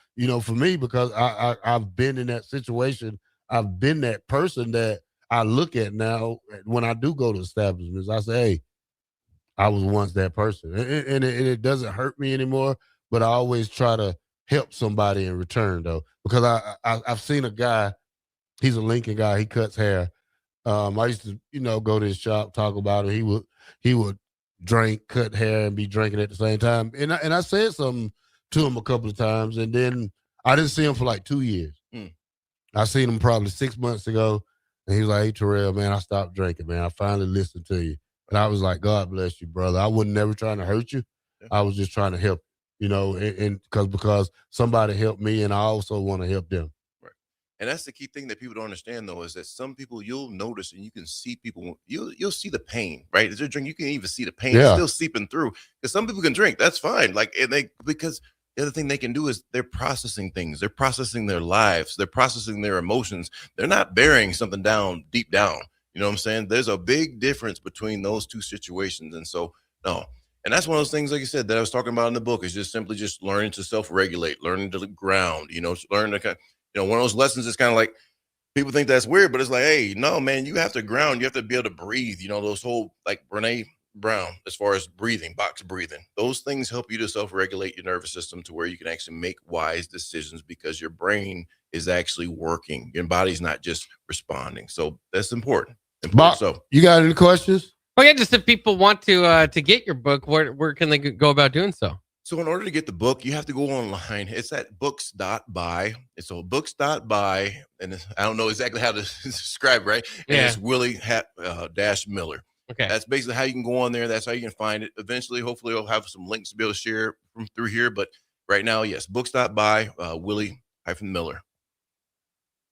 for me, because I've been in that situation. I've been that person that I look at now when I do go to establishments. I say, hey, I was once that person, and it doesn't hurt me anymore, but I always try to help somebody in return, though, because I've seen a guy, he's a Lincoln guy, he cuts hair. I used to, go to his shop, talk about it. He would drink, cut hair, and be drinking at the same time. And I said something to him a couple of times, and then I didn't see him for like 2 years. I seen him probably 6 months ago, and he was like, hey, Terrell, man, I stopped drinking, man. I finally listened to you. And I was like, God bless you, brother. I wasn't never trying to hurt you. I was just trying to help, and because somebody helped me, and I also want to help them. And that's the key thing that people don't understand, though, is that some people, you'll notice and you can see people, you'll see the pain, right? As they're drinking, you can even see the pain still seeping through. Because some people can drink, that's fine. Because the other thing they can do is they're processing things. They're processing their lives. They're processing their emotions. They're not burying something down deep down. You know what I'm saying? There's a big difference between those two situations. And so, no. And that's one of those things, like you said, that I was talking about in the book, is just simply just learning to self-regulate, learning to ground, learn to kind of, one of those lessons is kind of like, People think that's weird, but it's like, hey, no, man, you have to ground. You have to be able to breathe. You know, those whole, like Brene Brown, as far as breathing, box breathing, those things help you to self-regulate your nervous system to where you can actually make wise decisions because your brain is actually working. Your body's not just responding. So that's important. Bob, So you got any questions? Oh yeah, just if people want to get your book, where can they go about doing so? So in order to get the book, you have to go online. It's at books.buy. It's so books.buy, and I don't know exactly how to describe it, right? And Yeah. it's Willie dash Miller. Okay. That's basically how you can go on there. That's how you can find it. Eventually, hopefully, I'll have some links to be able to share from through here. But right now, yes, books.buy, Willie-Miller.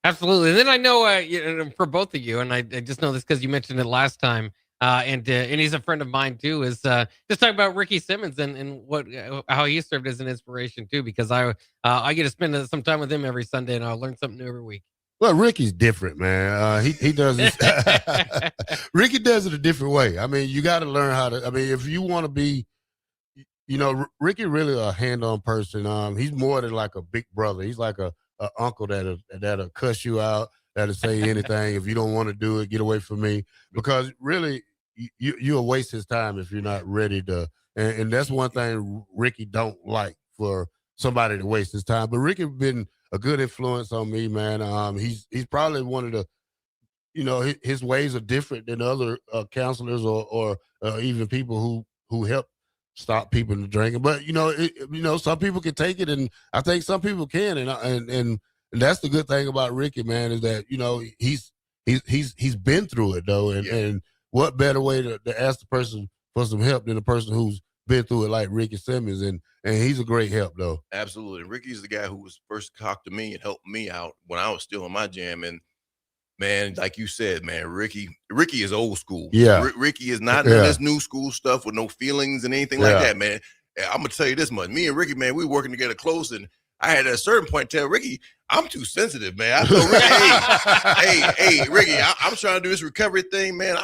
Absolutely. And then I know for both of you, and I just know this because you mentioned it last time, and he's a friend of mine too, is just talk about Ricky Simmons and what how he served as an inspiration too, because I get to spend some time with him every Sunday and I'll learn something new every week. Well, Ricky's different, man. He does it. Ricky does it a different way. I mean, you got to learn how to. I mean, if you want to be, Ricky really a hand-on person. He's more than like a big brother. He's like a uncle that'll cuss you out, that'll say anything. If you don't want to do it, get away from me. Because really, you'll waste his time if you're not ready to. And that's one thing Ricky don't like, for somebody to waste his time. But Ricky been a good influence on me, man. He's probably one of the, his ways are different than other counselors or even people who help stop people from drinking. But some people can take it, and I think some people can, and that's the good thing about Ricky, man, is that he's been through it though, and what better way to ask the person for some help than the person who's been through it, like Ricky Simmons, and he's a great help though. Absolutely. Ricky's the guy who was first to talk to me and helped me out when I was still in my jam. And man, like you said, man, Ricky is old school. Yeah. Ricky is not in this new school stuff with no feelings and anything like that, man. I'm gonna tell you this much. Me and Ricky, man, we were working together close, and I had at a certain point tell Ricky, I'm too sensitive, man. I told Ricky, hey, Ricky, I'm trying to do this recovery thing, man.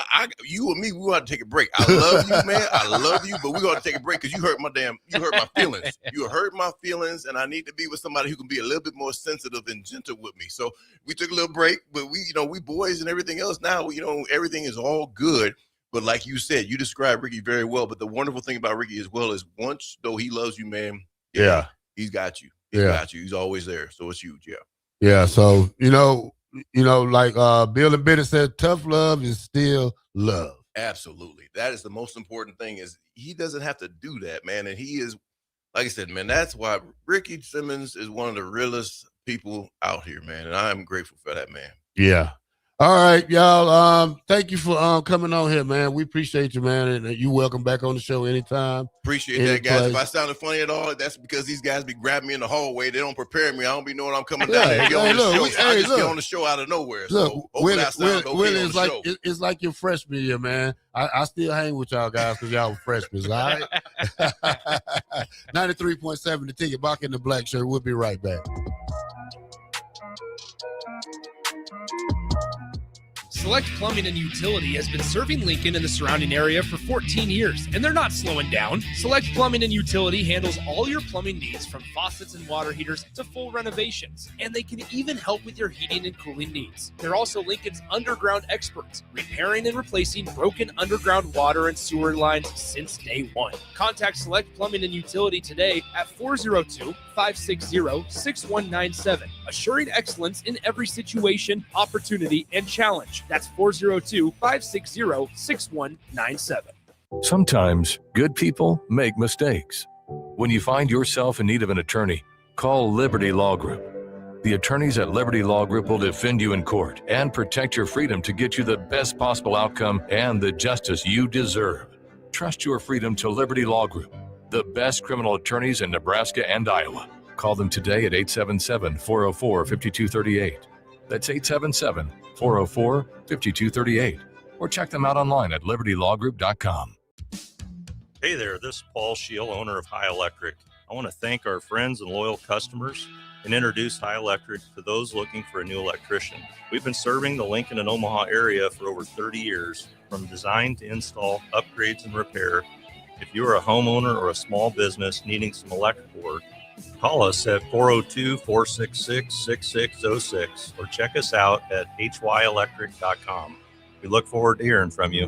You and me, we want to take a break. I love you, man. I love you, but we got to take a break because you hurt my feelings. You hurt my feelings, and I need to be with somebody who can be a little bit more sensitive and gentle with me. So we took a little break, but we boys and everything else now, everything is all good. But like you said, you described Ricky very well. But the wonderful thing about Ricky as well is once though he loves you, man, he's got you. Got you. He's always there. So it's huge. Yeah. Yeah. So, like Bill and Bennett said, tough love is still love. Absolutely. That is the most important thing, is he doesn't have to do that, man. And he is, like I said, man, that's why Ricky Simmons is one of the realest people out here, man. And I'm grateful for that, man. Yeah. All right, y'all. Thank you for coming on here, man. We appreciate you, man. And you're welcome back on the show anytime. Appreciate that, guys. If I sounded funny at all, that's because these guys be grabbing me in the hallway. They don't prepare me. I don't be knowing I'm coming down there and get on the show. I just get on the show out of nowhere. So hopefully I sound okay on the show. It's like your freshman year, man. I still hang with y'all guys because y'all were freshmen, all right? 93.7 The Ticket, Bock the Blackshirt. We'll be right back. Select Plumbing and Utility has been serving Lincoln and the surrounding area for 14 years, and they're not slowing down. Select Plumbing and Utility handles all your plumbing needs, from faucets and water heaters to full renovations, and they can even help with your heating and cooling needs. They're also Lincoln's underground experts, repairing and replacing broken underground water and sewer lines since day one. Contact Select Plumbing and Utility today at 402-560-6197, assuring excellence in every situation, opportunity, and challenge. That's 402-560-6197. Sometimes good people make mistakes. When you find yourself in need of an attorney, call Liberty Law Group. The attorneys at Liberty Law Group will defend you in court and protect your freedom to get you the best possible outcome and the justice you deserve. Trust your freedom to Liberty Law Group, the best criminal attorneys in Nebraska and Iowa. Call them today at 877-404-5238. That's 877-404-5238. Or check them out online at libertylawgroup.com. Hey there, this is Paul Scheel, owner of High Electric. I want to thank our friends and loyal customers and introduce High Electric to those looking for a new electrician. We've been serving the Lincoln and Omaha area for over 30 years, from design to install, upgrades, and repair. If you're a homeowner or a small business needing some electrical work, Call us at 402-466-6606 or check us out at hyelectric.com. We look forward to hearing from you.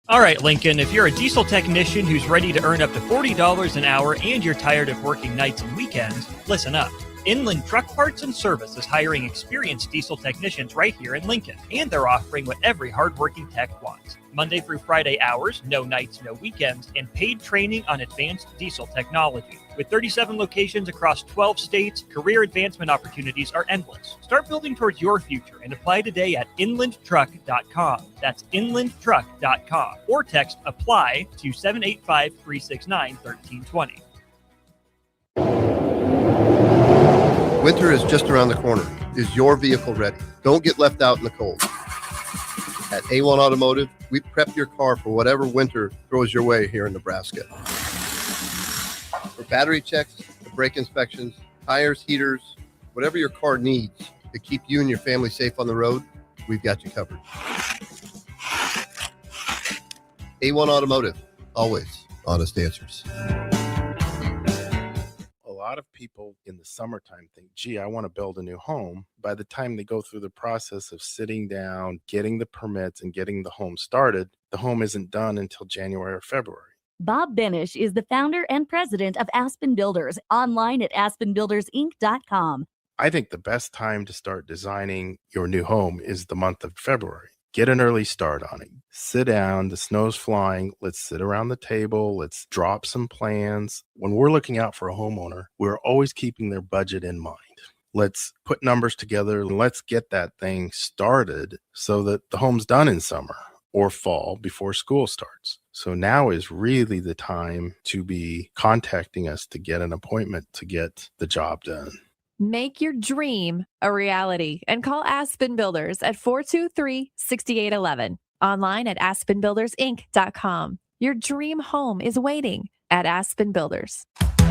All right, Lincoln, if you're a diesel technician who's ready to earn up to $40 an hour and you're tired of working nights and weekends, listen up. Inland Truck Parts and Service is hiring experienced diesel technicians right here in Lincoln, and they're offering what every hardworking tech wants. Monday through Friday hours, no nights, no weekends, and paid training on advanced diesel technology. With 37 locations across 12 states, career advancement opportunities are endless. Start building towards your future and apply today at inlandtruck.com. That's inlandtruck.com. Or text APPLY to 785-369-1320. Winter is just around the corner. Is your vehicle ready? Don't get left out in the cold. At A1 Automotive, we prep your car for whatever winter throws your way here in Nebraska. For battery checks, brake inspections, tires, heaters, whatever your car needs to keep you and your family safe on the road, we've got you covered. A1 Automotive, always honest answers. A lot of people in the summertime think, gee, I want to build a new home. By the time they go through the process of sitting down, getting the permits, and getting the home started, the home isn't done until January or February. Bob Benish is the founder and president of Aspen Builders, online at aspenbuildersinc.com. I think the best time to start designing your new home is the month of February. Get an early start on it. Sit down, the snow's flying. Let's sit around the table. Let's drop some plans. When we're looking out for a homeowner, we're always keeping their budget in mind. Let's put numbers together and let's get that thing started so that the home's done in summer or fall before school starts. So now is really the time to be contacting us to get an appointment to get the job done. Make your dream a reality and call Aspen Builders at 423-6811. Online at aspenbuildersinc.com. Your dream home is waiting at Aspen Builders.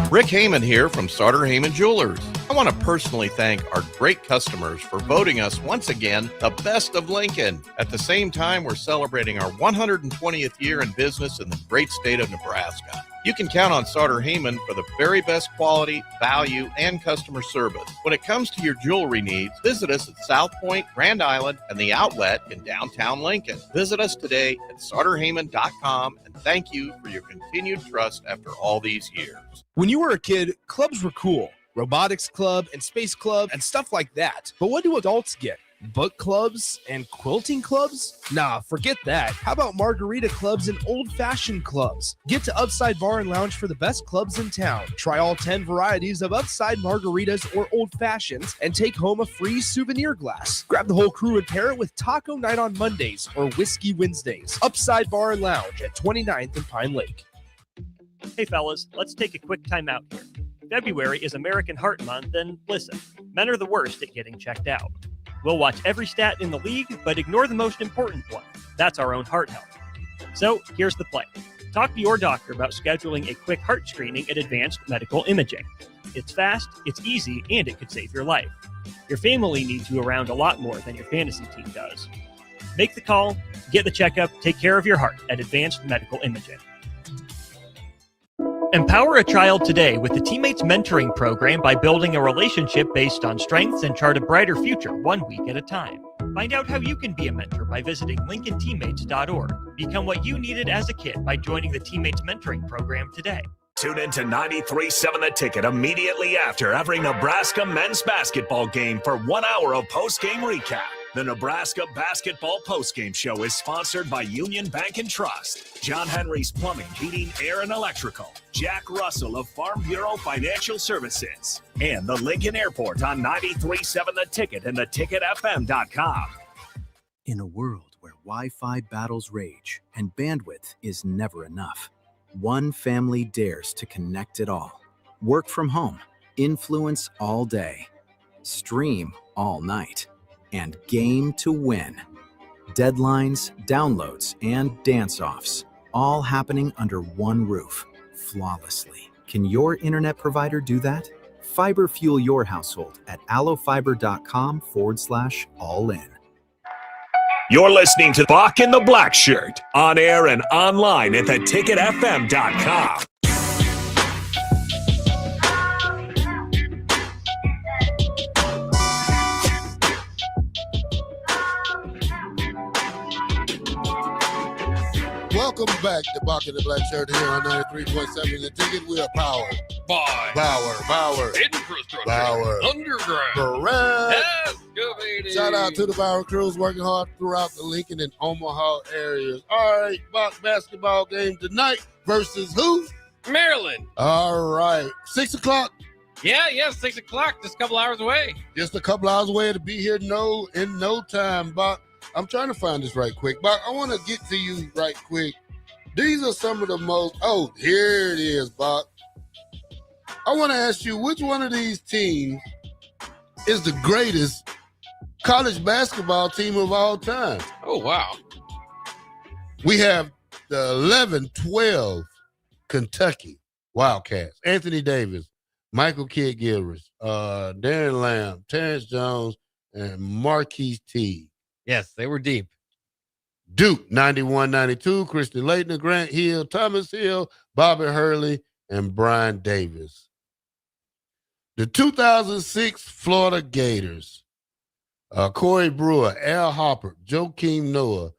Rick Heyman here from Sauter Heyman Jewelers. I want to personally thank our great customers for voting us once again the best of Lincoln. At the same time, we're celebrating our 120th year in business in the great state of Nebraska. You can count on Sauter Heyman for the very best quality, value, and customer service. When it comes to your jewelry needs, visit us at South Point, Grand Island, and the Outlet in downtown Lincoln. Visit us today at sauterheyman.com, and thank you for your continued trust after all these years. When you were a kid, clubs were cool. Robotics club and space club and stuff like that. But what do adults get? Book clubs and quilting clubs? Nah, forget that. How about margarita clubs and old-fashioned clubs? Get to Upside Bar and Lounge for the best clubs in town. Try all 10 varieties of Upside margaritas or old fashions and take home a free souvenir glass. Grab the whole crew and pair it with taco night on Mondays or whiskey Wednesdays. Upside Bar and Lounge at 29th and Pine Lake. Hey fellas, let's take a quick time out here. February is American Heart Month, and listen, men are the worst at getting checked out. We'll watch every stat in the league, but ignore the most important one. That's our own heart health. So here's the plan. Talk to your doctor about scheduling a quick heart screening at Advanced Medical Imaging. It's fast, it's easy, and it could save your life. Your family needs you around a lot more than your fantasy team does. Make the call, get the checkup, take care of your heart at Advanced Medical Imaging. Empower a child today with the Teammates Mentoring Program by building a relationship based on strengths and chart a brighter future 1 week at a time. Find out how you can be a mentor by visiting LincolnTeammates.org. Become what you needed as a kid by joining the Teammates Mentoring Program today. Tune in to 93.7 The Ticket immediately after every Nebraska men's basketball game for 1 hour of post-game recap. The Nebraska Basketball Postgame Show is sponsored by Union Bank and Trust, John Henry's Plumbing, Heating, Air, and Electrical, Jack Russell of Farm Bureau Financial Services, and the Lincoln Airport on 93.7 The Ticket and theticketfm.com. In a world where Wi-Fi battles rage and bandwidth is never enough, one family dares to connect it all. Work from home, influence all day, stream all night, and game to win. Deadlines, downloads, and dance-offs, all happening under one roof, flawlessly. Can your internet provider do that? Fiber fuel your household at allofiber.com/all-in. You're listening to Bock the Blackshirt, on air and online at theticketfm.com. Welcome back to Bock The Blackshirt here on 93.7 The Ticket. We are powered Bye. Power. Infrastructure. Power. Underground. Correct. Excavating. Shout out to the Power crews working hard throughout the Lincoln and Omaha areas. All right, Bock basketball game tonight versus who? Maryland. All right, 6 o'clock. Yeah, 6 o'clock. Just a couple hours away. Just a couple hours away to be here in no time, Bock. I'm trying to find this right quick. Bock, I want to get to you right quick. These are some of the most, here it is, Bock. I want to ask you, which one of these teams is the greatest college basketball team of all time? Oh, wow. We have the 11-12 Kentucky Wildcats. Anthony Davis, Michael Kidd-Gilchrist, Darren Lamb, Terrence Jones, and Marquise Teague. Yes, they were deep. Duke, 91-92, Christian Laettner, Grant Hill, Thomas Hill, Bobby Hurley, and Brian Davis. The 2006 Florida Gators, Corey Brewer, Al Hopper, Joakim Noah,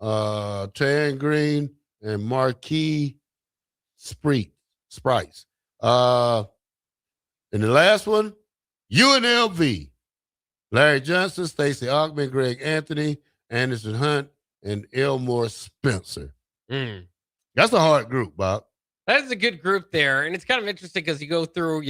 Taron Green, and Marquis Sprites. And the last one, UNLV, Larry Johnson, Stacey Augman, Greg Anthony, Anderson Hunt, and Elmore Spencer. That's a hard group, Bob. That is a good group there. And it's kind of interesting because you go through,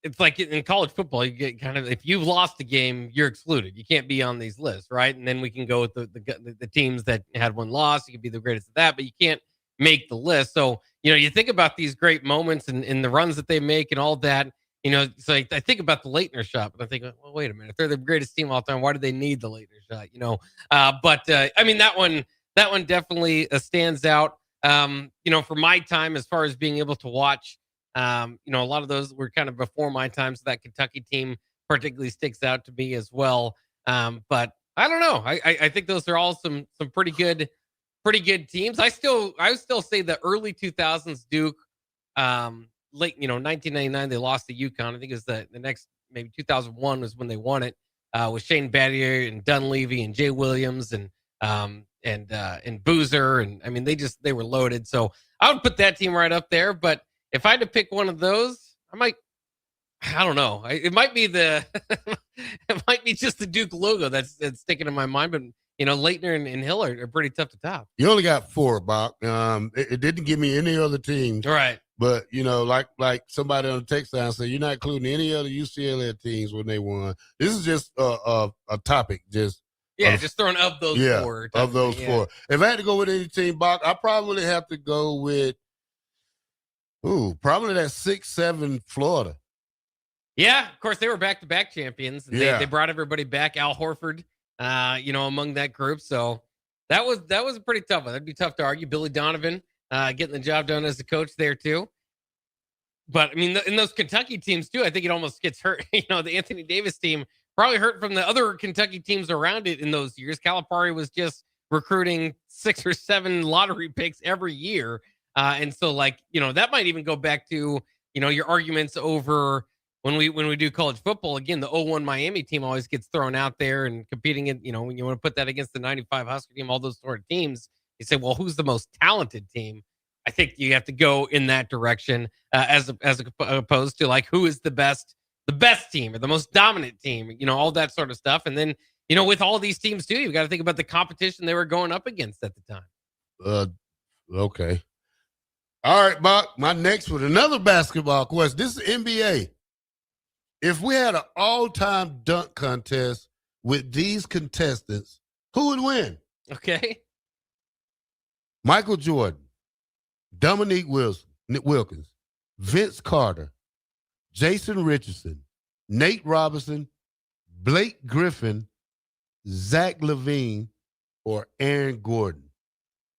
it's like in college football, you get kind of, if you've lost a game, you're excluded. You can't be on these lists, right? And then we can go with the teams that had one loss. You can be the greatest at that, but you can't make the list. So, you think about these great moments and the runs that they make and all that. It's like I think about the Laettner shot, but I think, well, wait a minute. If they're the greatest team of all time, why do they need the Laettner shot? I mean, that one definitely stands out. For my time, as far as being able to watch, a lot of those were kind of before my time, so that Kentucky team particularly sticks out to me as well. But I don't know. I think those are all some pretty good teams. I would still say the early 2000s Duke. Late, 1999, they lost to UConn. I think it was the next, maybe 2001 was when they won it, with Shane Battier and Dunleavy and Jay Williams and Boozer. And I mean, they were loaded. So I would put that team right up there. But if I had to pick one of those, I don't know. It might be it might be just the Duke logo that's sticking in my mind. But, Laettner and Hill are pretty tough to top. You only got 4, Bob. It didn't give me any other teams. Right. But, like somebody on the text line said, you're not including any other UCLA teams when they won. This is just a topic. Just throwing of those 4. Of those 4. If I had to go with any team, Bob, I probably have to go with, probably that 6-7 Florida. Yeah, of course, they were back-to-back champions. And they brought everybody back. Al Horford, among that group. So that was a pretty tough one. That'd be tough to argue. Billy Donovan getting the job done as a coach there too. But I mean, in those Kentucky teams too, I think it almost gets hurt. The Anthony Davis team probably hurt from the other Kentucky teams around it in those years. Calipari was just recruiting 6 or 7 lottery picks every year. And so that might even go back to, your arguments over when we do college football. Again, the 01 Miami team always gets thrown out there and competing in, when you want to put that against the 95 Husker team, all those sort of teams, you say, well, who's the most talented team? I think you have to go in that direction as opposed to like who is the best team or the most dominant team, all that sort of stuff. And then, with all these teams too, you've got to think about the competition they were going up against at the time. Okay. All right, Bob, my next one, another basketball question. This is NBA. If we had an all-time dunk contest with these contestants, who would win? Okay. Michael Jordan, Dominique Wilkins, Vince Carter, Jason Richardson, Nate Robinson, Blake Griffin, Zach LaVine, or Aaron Gordon.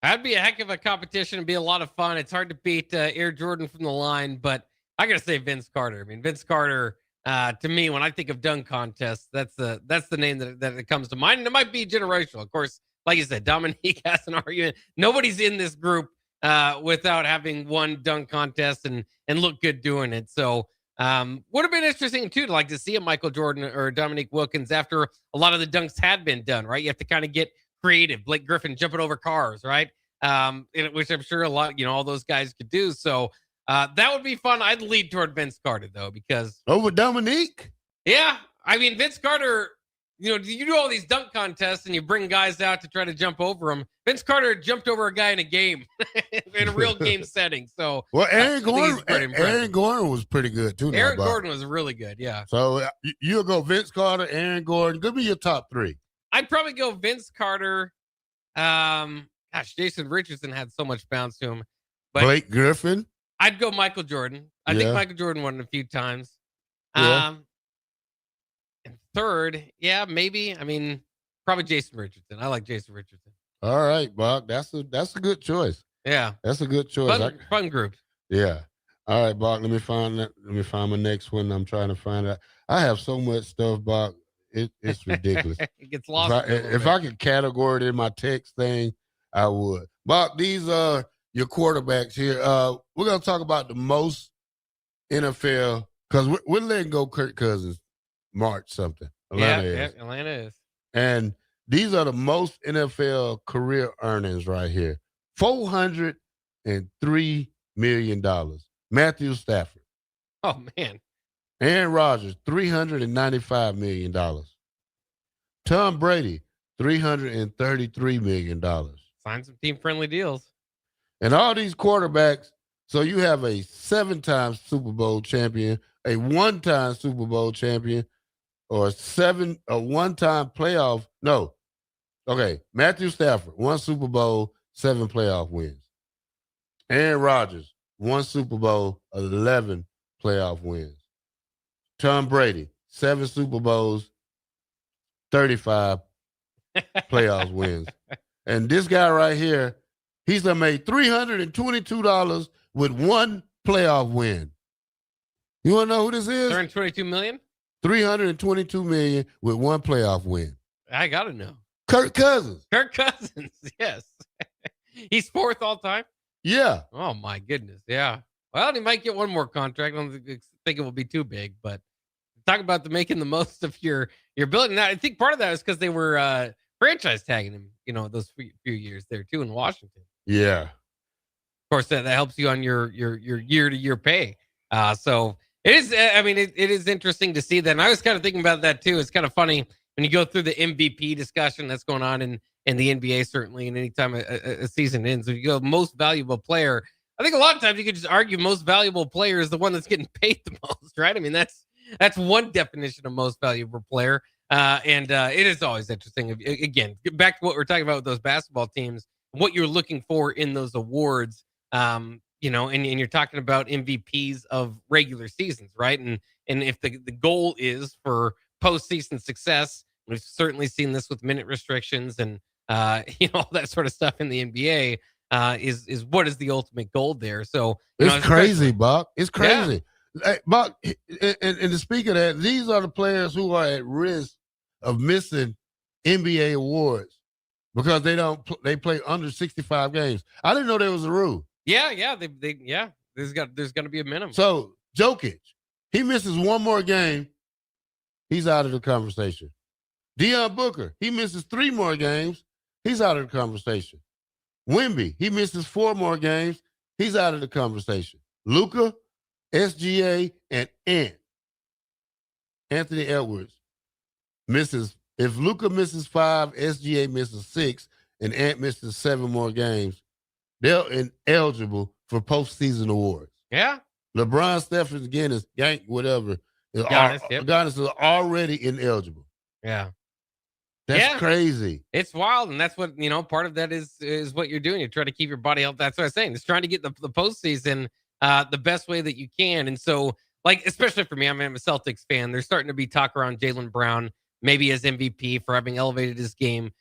That'd be a heck of a competition and be a lot of fun. It's hard to beat Air Jordan from the line, but I got to say Vince Carter. I mean, Vince Carter, to me, when I think of dunk contests, that's the name that comes to mind. And it might be generational. Of course, like you said, Dominique has an argument. Nobody's in this group without having won dunk contest and look good doing it. So would have been interesting, too, to see a Michael Jordan or Dominique Wilkins after a lot of the dunks had been done, right? You have to kind of get creative. Blake Griffin jumping over cars, right? which I'm sure a lot, all those guys could do. So that would be fun. I'd lead toward Vince Carter though, because over Dominique. Yeah, I mean Vince Carter. You do all these dunk contests and you bring guys out to try to jump over them. Vince Carter jumped over a guy in a game, in a real game setting. So, well, Aaron Gordon was pretty good too. Aaron Gordon was really good. Yeah. So you'll go Vince Carter, Aaron Gordon. Give me your top three. I'd probably go Vince Carter. Jason Richardson had so much bounce to him. But Blake Griffin. I'd go Michael Jordan. I think Michael Jordan won it a few times. Yeah. And third, maybe. I mean, probably Jason Richardson. I like Jason Richardson. All right, Buck. That's a good choice. Yeah, that's a good choice. Fun group. Yeah. All right, Buck. Let me find my next one. I'm trying to find out. I have so much stuff, Buck. It's ridiculous. It gets lost. If I could categorize it in my text thing, I would. Buck, these are your quarterbacks here. We're gonna talk about the most NFL because we're letting go Kirk Cousins March something. Atlanta is. Atlanta is. And these are the most NFL career earnings right here. $403 million. Matthew Stafford. Oh, man. Aaron Rodgers, $395 million. Tom Brady, $333 million. Sign some team-friendly deals. And all these quarterbacks, so you have a 7-time Super Bowl champion, a 1-time Super Bowl champion, or a 1-time playoff. No. Okay. Matthew Stafford, 1 Super Bowl, 7 playoff wins. Aaron Rodgers, 1 Super Bowl, 11 playoff wins. Tom Brady, 7 Super Bowls, 35 playoff wins. And this guy right here, he's made $322 with 1 playoff win. You want to know who this is? $322 million? $322 million with 1 playoff win. I gotta know. Kirk Cousins. Kirk Cousins, yes. He's 4th all time? Yeah. Oh, my goodness. Yeah. Well, he might get one more contract. I don't think it will be too big, but talk about making the most of your ability. Now, I think part of that is because they were franchise tagging him, those few years there, too, in Washington. Yeah. Of course, that helps you on your year-to-year pay. So it is, it is interesting to see that. And I was kind of thinking about that, too. It's kind of funny when you go through the MVP discussion that's going on in the NBA, certainly, and anytime a season ends. If you go most valuable player, I think a lot of times you could just argue most valuable player is the one that's getting paid the most, right? I mean, that's one definition of most valuable player. And it is always interesting. Again, back to what we're talking about with those basketball teams, what you're looking for in those awards, and you're talking about MVPs of regular seasons, right? And if the goal is for postseason success, we've certainly seen this with minute restrictions and all that sort of stuff in the NBA. Is what is the ultimate goal there? So it's crazy, Buck. It's crazy. Yeah. Hey, Buck, and to speak of that, these are the players who are at risk of missing NBA awards because they play under 65 games. I didn't know there was a rule. Yeah, There's going to be a minimum. So Jokic, he misses one more game, he's out of the conversation. Deion Booker, he misses 3 more games, he's out of the conversation. Wemby, he misses 4 more games, he's out of the conversation. Luka, SGA, and Anthony Edwards misses. If Luka misses 5, SGA misses 6, and Ant misses 7 more games, they're ineligible for postseason awards. Yeah. LeBron, Stephen, Guinness, Gank, whatever. Giannis is already ineligible. Yeah. That's crazy. It's wild, and that's what part of that is what you're doing. You try to keep your body healthy. That's what I'm saying. It's trying to get the postseason the best way that you can. And so, especially for me, I'm a Celtics fan. There's starting to be talk around Jaylen Brown, maybe as MVP for having elevated his game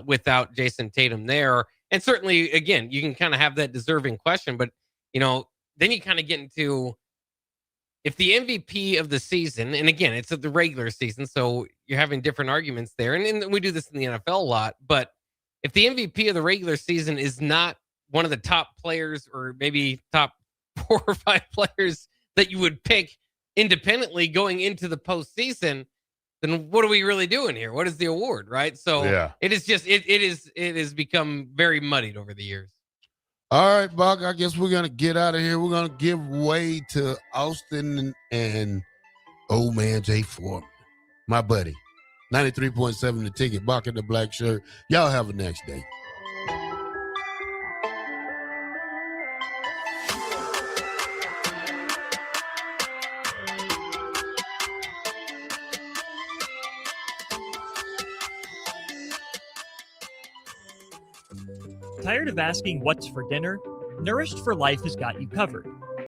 without Jason Tatum there. And certainly, again, you can kind of have that deserving question, but then you kind of get into if the MVP of the season, and again, it's the regular season, so you're having different arguments there. And we do this in the NFL a lot, but if the MVP of the regular season is not one of the top players or maybe top 4 or 5 players that you would pick independently going into the postseason, then what are we really doing here? What is the award, right? So it is just it is become very muddied over the years. All right, Buck, I guess we're going to get out of here. We're going to give way to Austin and old man Jay Foreman, my buddy. 93.7 The Ticket, Bock The Blackshirt. Y'all have a next day. Tired of asking what's for dinner? Nourished for Life has got you covered.